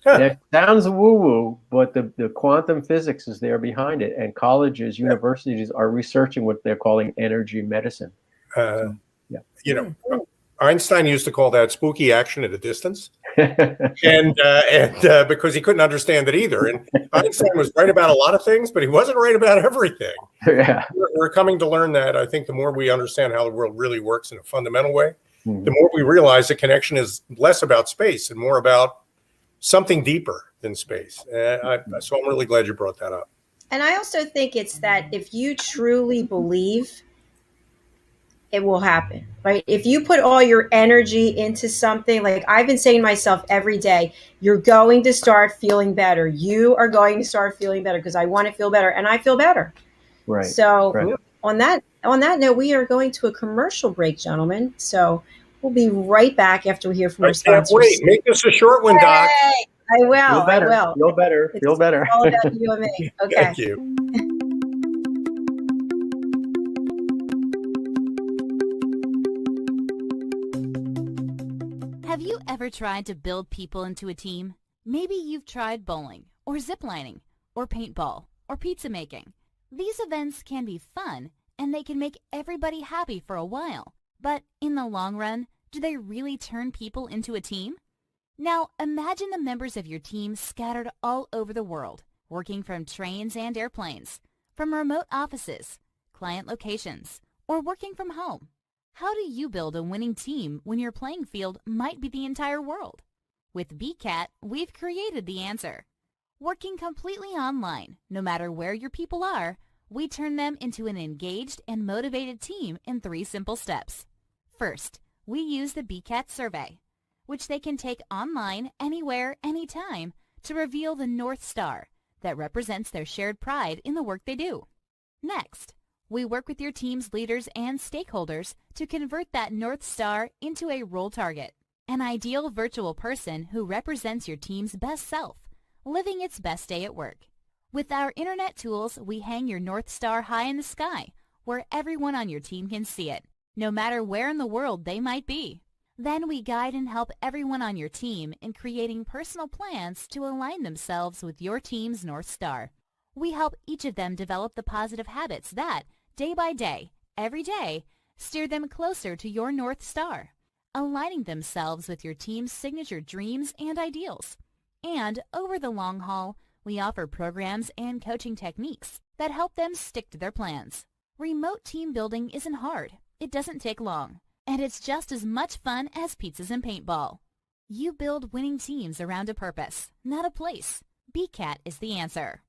It sounds woo-woo, but the quantum physics is there behind it, and colleges, universities are researching what they're calling energy medicine. Einstein used to call that spooky action at a distance, and because he couldn't understand it either. And Einstein was right about a lot of things, but he wasn't right about everything. Yeah. We're coming to learn that. I think the more we understand how the world really works in a fundamental way, the more we realize the connection is less about space and more about something deeper than space. So I'm really glad you brought that up. And I also think it's that if you truly believe, it will happen, right? If you put all your energy into something, like I've been saying to myself every day, you're going to start feeling better. You are going to start feeling better because I want to feel better, and I feel better. Right. So on that note, we are going to a commercial break, gentlemen. So we'll be right back after we hear from our sponsors. Wait, make this a short one, Doc. I will. Feel better. It's Feel better. all about you and me. Okay. Thank you. Have you ever tried to build people into a team? Maybe you've tried bowling, or ziplining, or paintball, or pizza making. These events can be fun, and they can make everybody happy for a while. But in the long run, do they really turn people into a team? Now, imagine the members of your team scattered all over the world, working from trains and airplanes, from remote offices, client locations, or working from home. How do you build a winning team when your playing field might be the entire world? With BCAT, we've created the answer. Working completely online, no matter where your people are, we turn them into an engaged and motivated team in 3 simple steps. First, we use the BCAT survey, which they can take online, anywhere, anytime, to reveal the North Star that represents their shared pride in the work they do. Next, we work with your team's leaders and stakeholders to convert that North Star into a role target, an ideal virtual person who represents your team's best self, living its best day at work. With our internet tools, we hang your North Star high in the sky, where everyone on your team can see it, no matter where in the world they might be. Then we guide and help everyone on your team in creating personal plans to align themselves with your team's North Star. We help each of them develop the positive habits that, day by day, every day, steer them closer to your North Star, aligning themselves with your team's signature dreams and ideals. And over the long haul, we offer programs and coaching techniques that help them stick to their plans. Remote team building isn't hard. It doesn't take long. And it's just as much fun as pizzas and paintball. You build winning teams around a purpose, not a place. BCAT is the answer.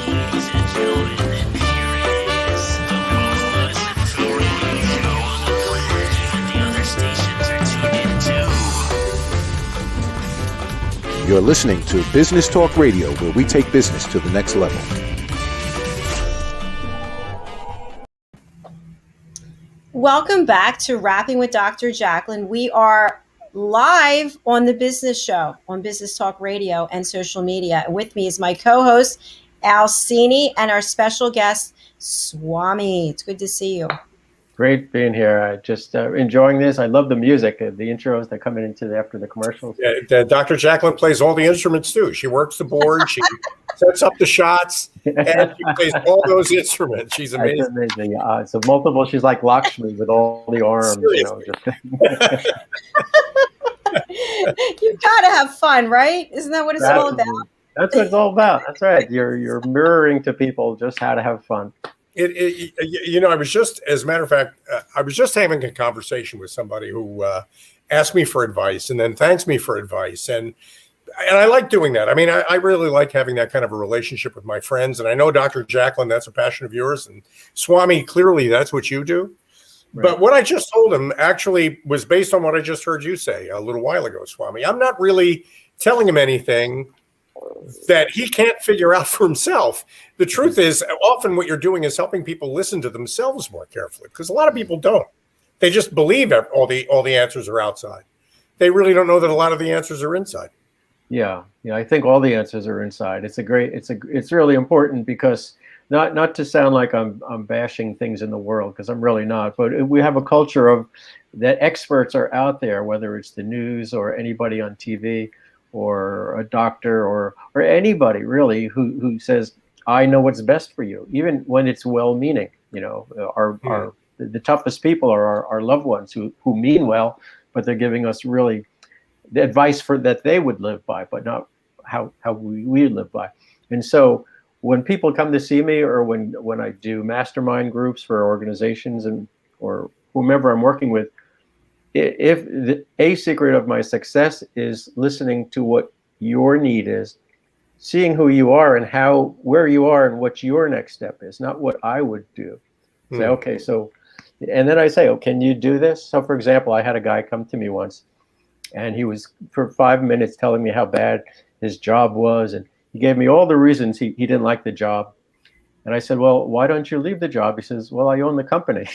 Ladies and gentlemen, here it is, the most listened to radio show on the planet. Even the other stations are tuned in too. You're listening to Business Talk Radio, where we take business to the next level. Welcome back to Rapping with Dr. Jacalyn. We are live on the Business Show on Business Talk Radio and social media. And with me is my co-host, Al Cini, and our special guest, Swami. It's good to see you. Great being here. Just enjoying this. I love the music, the intros that come into after the commercials. Yeah, Dr. Jacalyn plays all the instruments too. She works the board. She sets up the shots, and she plays all those instruments. She's amazing. That's amazing. So multiple. She's like Lakshmi with all the arms. You've got to have fun, right? Isn't that what it's all about? That's what it's all about. That's right. You're mirroring to people just how to have fun. I was just, as a matter of fact, I was just having a conversation with somebody who asked me for advice and then thanks me for advice. And I like doing that. I mean, I really like having that kind of a relationship with my friends. And I know, Dr. Jacalyn, that's a passion of yours. And Swami, clearly that's what you do. Right. But what I just told him actually was based on what I just heard you say a little while ago, Swami. I'm not really telling him anything that he can't figure out for himself. The truth is, often what you're doing is helping people listen to themselves more carefully, because a lot of people don't. They just believe all the answers are outside. They really don't know that a lot of the answers are inside. Yeah, I think all the answers are inside. It's really important, because not to sound like I'm bashing things in the world, because I'm really not, but we have a culture of that experts are out there, whether it's the news or anybody on TV or a doctor or anybody really who says, I know what's best for you, even when it's well-meaning. The toughest people are our loved ones who mean well, but they're giving us really the advice that they would live by, but not how we live by. And so when people come to see me, or when I do mastermind groups for organizations or whomever I'm working with, a secret of my success is listening to what your need is, seeing who you are and where you are and what your next step is, not what I would do. Say, okay, so, and then I say, oh, can you do this? So for example, I had a guy come to me once, and he was for 5 minutes telling me how bad his job was, and he gave me all the reasons he didn't like the job. And I said, well, why don't you leave the job? He says, well, I own the company.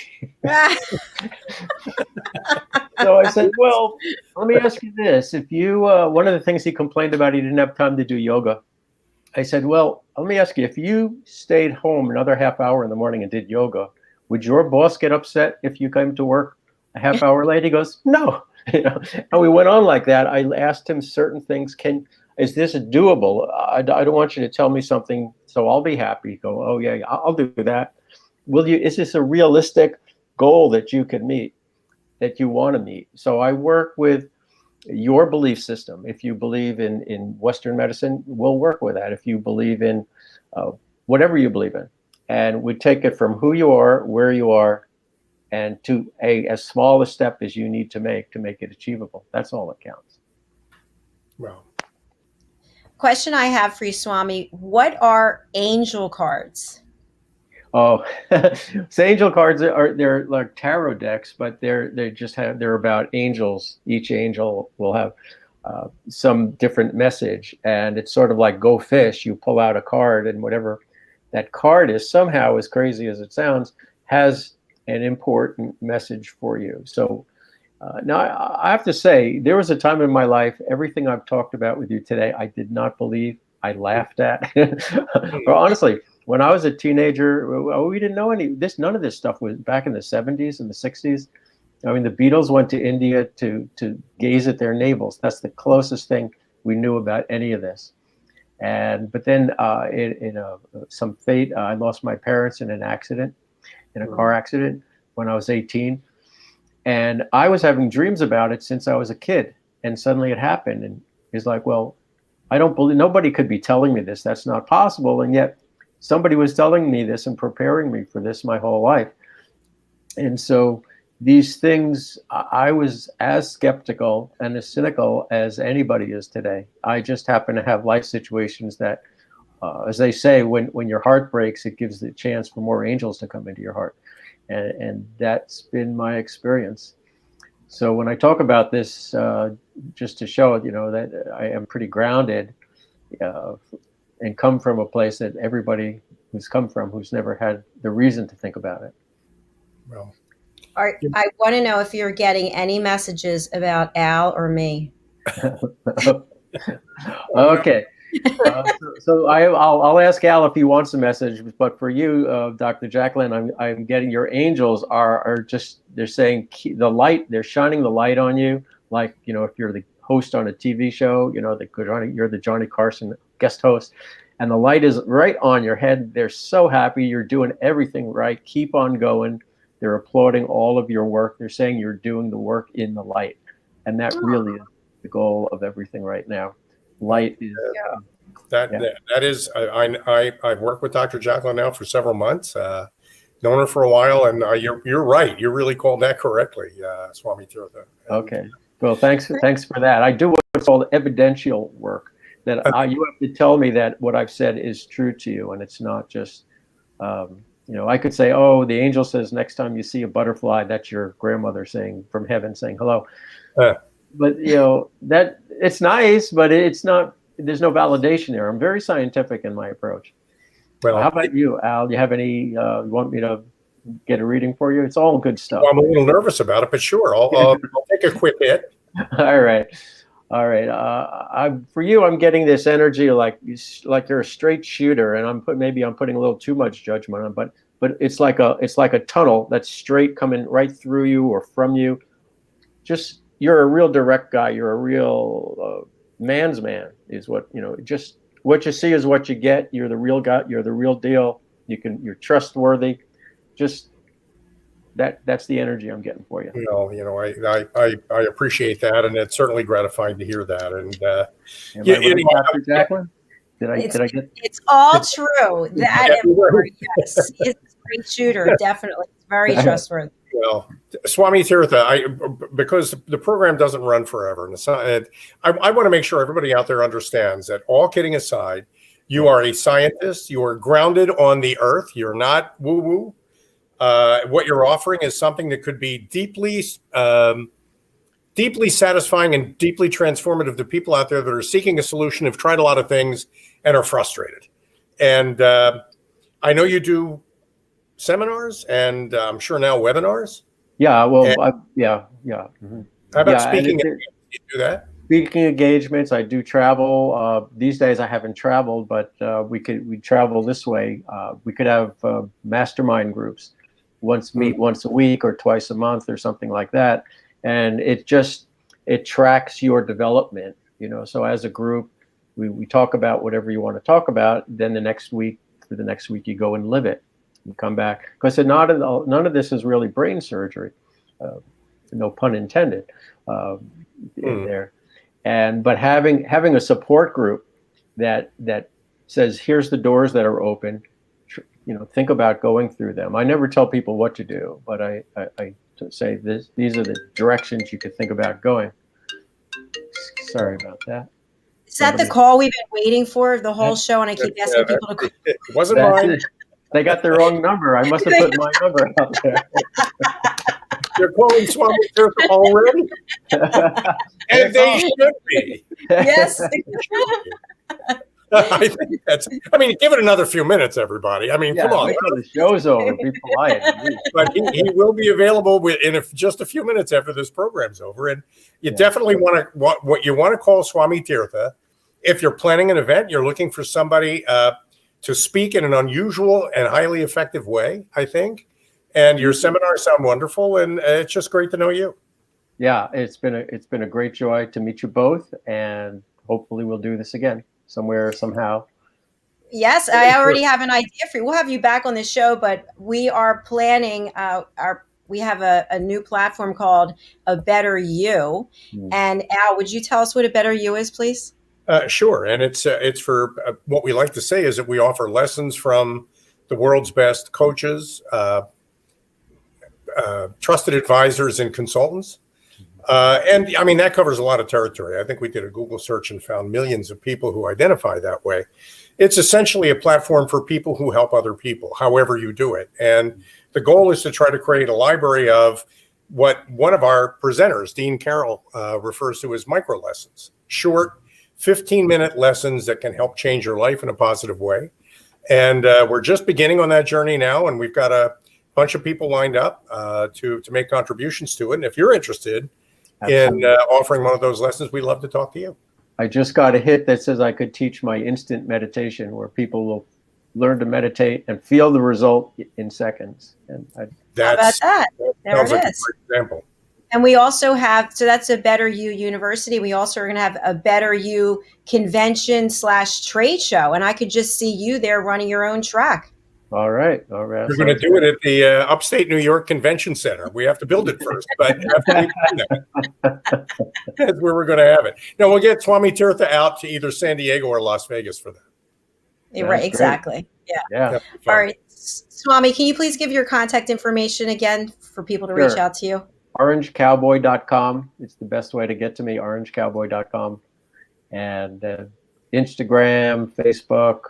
So I said, well, let me ask you this. If you, one of the things he complained about, he didn't have time to do yoga. I said, well, let me ask you, if you stayed home another half hour in the morning and did yoga, would your boss get upset if you came to work a half hour late? He goes, no. And we went on like that. I asked him certain things. Is this doable? I don't want you to tell me something, so I'll be happy. Go, oh yeah, I'll do that. Is this a realistic goal that you can meet, that you want to meet? So I work with your belief system. If you believe in Western medicine, we'll work with that. If you believe in whatever you believe in, and we take it from who you are, where you are, and to as small a step as you need to make it achievable. That's all that counts. Well. Question I have for you, Swami. What are angel cards? Oh, so angel cards they're like tarot decks, but they're about angels. Each angel will have some different message, and it's sort of like Go Fish. You pull out a card, and whatever that card is, somehow, as crazy as it sounds, has an important message for you. So now I have to say, there was a time in my life, everything I've talked about with you today, I did not believe. I laughed at. But honestly, when I was a teenager, we didn't know none of this stuff was back in the 70s and the 60s. I mean, the Beatles went to India to gaze at their navels. That's the closest thing we knew about any of this. But then in some fate, I lost my parents in an accident, in a car accident when I was 18. And I was having dreams about it since I was a kid. And suddenly it happened. And he's like, well, I don't believe, nobody could be telling me this. That's not possible. And yet somebody was telling me this and preparing me for this my whole life. And so these things, I was as skeptical and as cynical as anybody is today. I just happen to have life situations that, as they say, when your heart breaks, it gives the chance for more angels to come into your heart. And that's been my experience. So when I talk about this, just to show it, that I am pretty grounded and come from a place that everybody who's come from, who's never had the reason to think about it. Well, I want to know if you're getting any messages about Al or me. Okay. So I'll ask Al if he wants a message, but for you, Dr. Jacalyn, I'm getting your angels are just, they're saying the light, they're shining the light on you. Like, if you're the host on a TV show, you're the Johnny Carson guest host, and the light is right on your head. They're so happy. You're doing everything right. Keep on going. They're applauding all of your work. They're saying you're doing the work in the light. And that really is the goal of everything right now. Light is that is. I've worked with Dr. Jacalyn now for several months. Known her for a while, and you're right. You really called that correctly, Swami Tirtha. Okay. Well, thanks for that. I do what's called evidential work. That you have to tell me that what I've said is true to you, and it's not just. I could say, oh, the angel says next time you see a butterfly, that's your grandmother saying from heaven saying hello. But that it's nice, but it's not. There's no validation there. I'm very scientific in my approach. Well, how about you, Al? Do you have any? You want me to get a reading for you? It's all good stuff. Well, I'm a little nervous about it, but sure, I'll take a quick hit. All right. For you, I'm getting this energy like you're a straight shooter, and I'm putting a little too much judgment on, but it's like a tunnel that's straight coming right through you or from you. Just you're a real direct guy. You're a real man's man. Is what just what you see is what you get. You're the real guy. You're the real deal. You're trustworthy. Just that's the energy I'm getting for you. I appreciate that, and it's certainly gratifying to hear that. And Dr. Jacalyn, did I get? It's all true. Yes, he's a great shooter. Definitely, it's very trustworthy. Well, Swami Tirtha, because the program doesn't run forever, and I want to make sure everybody out there understands that, all kidding aside, you are a scientist. You are grounded on the earth. You're not woo-woo. What you're offering is something that could be deeply satisfying and deeply transformative to people out there that are seeking a solution, have tried a lot of things, and are frustrated. And I know you do seminars, and I'm sure now webinars. Yeah, well, Mm-hmm. How about speaking engagements? You do that? Speaking engagements, I do travel. These days I haven't traveled, but we travel this way. We could have mastermind groups, meet once a week or twice a month or something like that. And it tracks your development, so as a group, we talk about whatever you want to talk about. Then the next week you go and live it. You come back, because none of this is really brain surgery, no pun intended, in there. But having a support group that says, here's the doors that are open, think about going through them. I never tell people what to do, but I say these are the directions you could think about going. Sorry about that. Is that the call we've been waiting for the whole show, and I keep asking people to call? It wasn't mine. They got the wrong number. I must have put my number out there. You're calling Swami Tirtha already? And they should be. Yes. I think give it another few minutes, everybody. Come on. Wait till the show's over. Be polite. But he will be available in just a few minutes after this program's over. And you definitely what you want to call Swami Tirtha. If you're planning an event, you're looking for somebody to speak in an unusual and highly effective way, I think. And your seminars sound wonderful, and it's just great to know you. Yeah, it's been a great joy to meet you both, and hopefully we'll do this again somewhere, somehow. Yes, I already have an idea for you. We'll have you back on the show, but we are planning we have a new platform called A Better You. And Al, would you tell us what A Better You is, please? Sure. And it's for what we like to say is that we offer lessons from the world's best coaches, trusted advisors, and consultants. And that covers a lot of territory. I think we did a Google search and found millions of people who identify that way. It's essentially a platform for people who help other people, however you do it. And the goal is to try to create a library of what one of our presenters, Dean Carroll, refers to as micro lessons, short 15-minute lessons that can help change your life in a positive way. And we're just beginning on that journey now. And we've got a bunch of people lined up to make contributions to it. And if you're interested in offering one of those lessons, we'd love to talk to you. I just got a hit that says I could teach my instant meditation, where people will learn to meditate and feel the result in seconds. And how about that? There it is. Like a great example. And we also have, so that's a Better You University. We also are going to have a Better You convention/trade show. And I could just see you there running your own track. All right. We're going to do it at the Upstate New York Convention Center. We have to build it first, but after we do that, that's where we're going to have it. No, we'll get Swami Tirtha out to either San Diego or Las Vegas for that. Yeah, right, exactly. Yeah. All right. Swami, can you please give your contact information again for people to reach out to you? orangecowboy.com. It's the best way to get to me, orangecowboy.com. And Instagram, Facebook,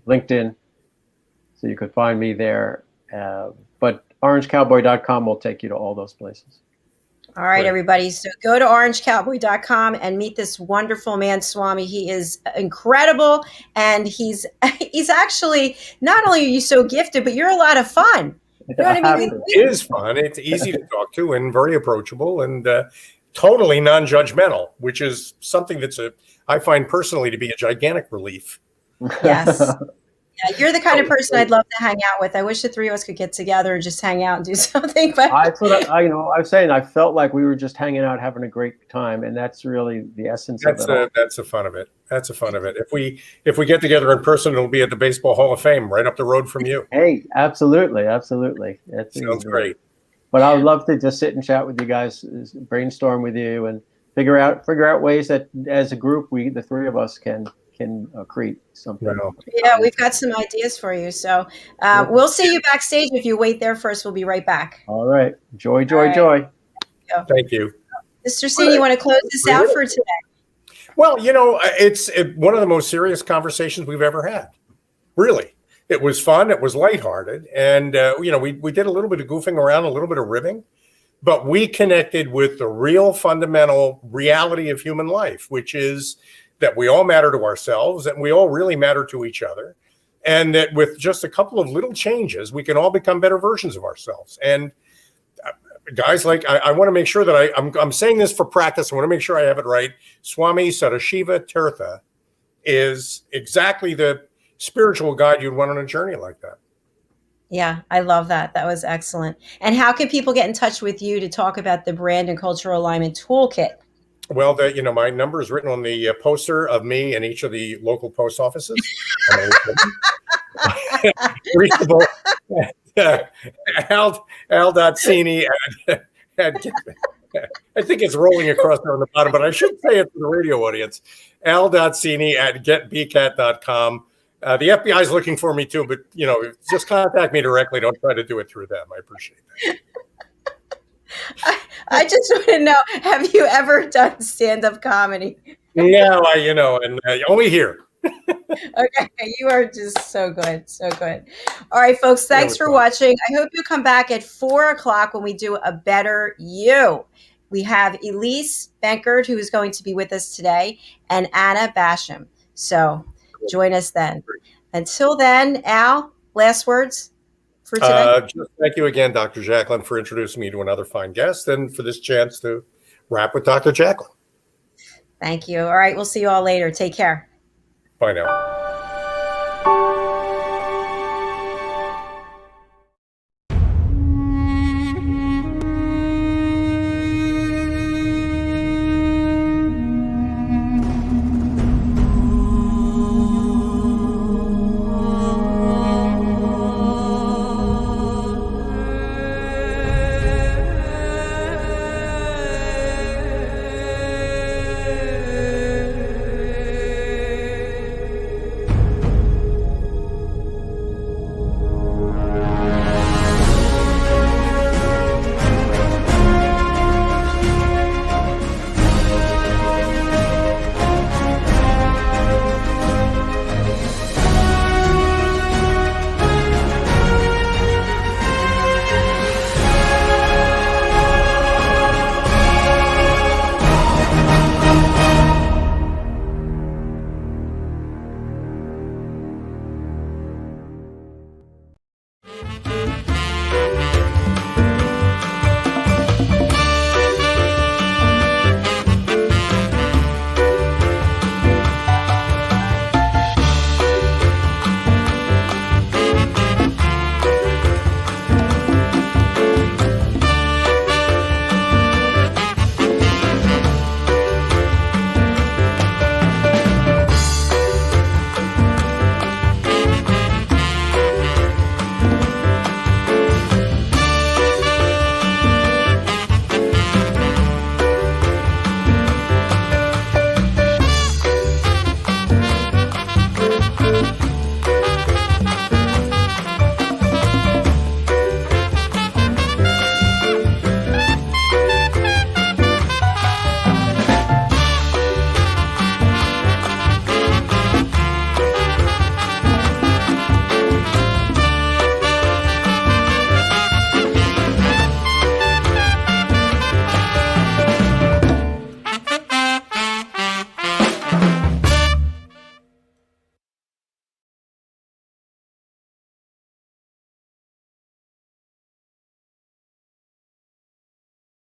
LinkedIn. So you could find me there. But orangecowboy.com will take you to all those places. All right, everybody. So go to orangecowboy.com and meet this wonderful man, Swami. He is incredible. And he's actually, not only are you so gifted, but you're a lot of fun. You know what I mean? It is fun. It's easy to talk to and very approachable and totally non-judgmental, which is something I find personally to be a gigantic relief. Yes. Yeah, you're the kind of person I'd love to hang out with. I wish the three of us could get together and just hang out and do something. But I was saying, I felt like we were just hanging out, having a great time, and that's really the essence of it. That's the fun of it. That's the fun of it. If we get together in person, it'll be at the Baseball Hall of Fame, right up the road from you. Hey, absolutely. That sounds great. But I would love to just sit and chat with you guys, brainstorm with you, and figure out ways that as a group, the three of us can create something. Yeah, we've got some ideas for you. So we'll see you backstage. If you wait there first, we'll be right back. All right. Joy. Thank you. Mr. Cini, you want to close this out for today? Well, it's one of the most serious conversations we've ever had. Really. It was fun. It was lighthearted. And, we did a little bit of goofing around, a little bit of ribbing, but we connected with the real fundamental reality of human life, which is that we all matter to ourselves and we all really matter to each other. And that with just a couple of little changes, we can all become better versions of ourselves. And guys, I want to make sure that I'm saying this for practice. I want to make sure I have it right. Swami Sadashiva Tirtha is exactly the spiritual guide you'd want on a journey like that. Yeah, I love that. That was excellent. And how can people get in touch with you to talk about the Brand and Cultural Alignment Toolkit? Well, my number is written on the poster of me in each of the local post offices. Reachable. Al.Cini I think it's rolling across there on the bottom, but I should say it to the radio audience. Al.Cini@getbcat.com. The FBI is looking for me too, but just contact me directly. Don't try to do it through them. I appreciate that. I just want to know, have you ever done stand-up comedy? No, only here. Okay, you are just so good. So good. All right, folks, thanks for watching. I hope you come back at 4:00 when we do a Better You. We have Elise Benkert, who is going to be with us today, and Anna Basham. So join us then. Until then, Al, last words for today? Just thank you again, Dr. Jacalyn, for introducing me to another fine guest and for this chance to wrap with Dr. Jacalyn. Thank you. All right, we'll see you all later. Take care. Bye now.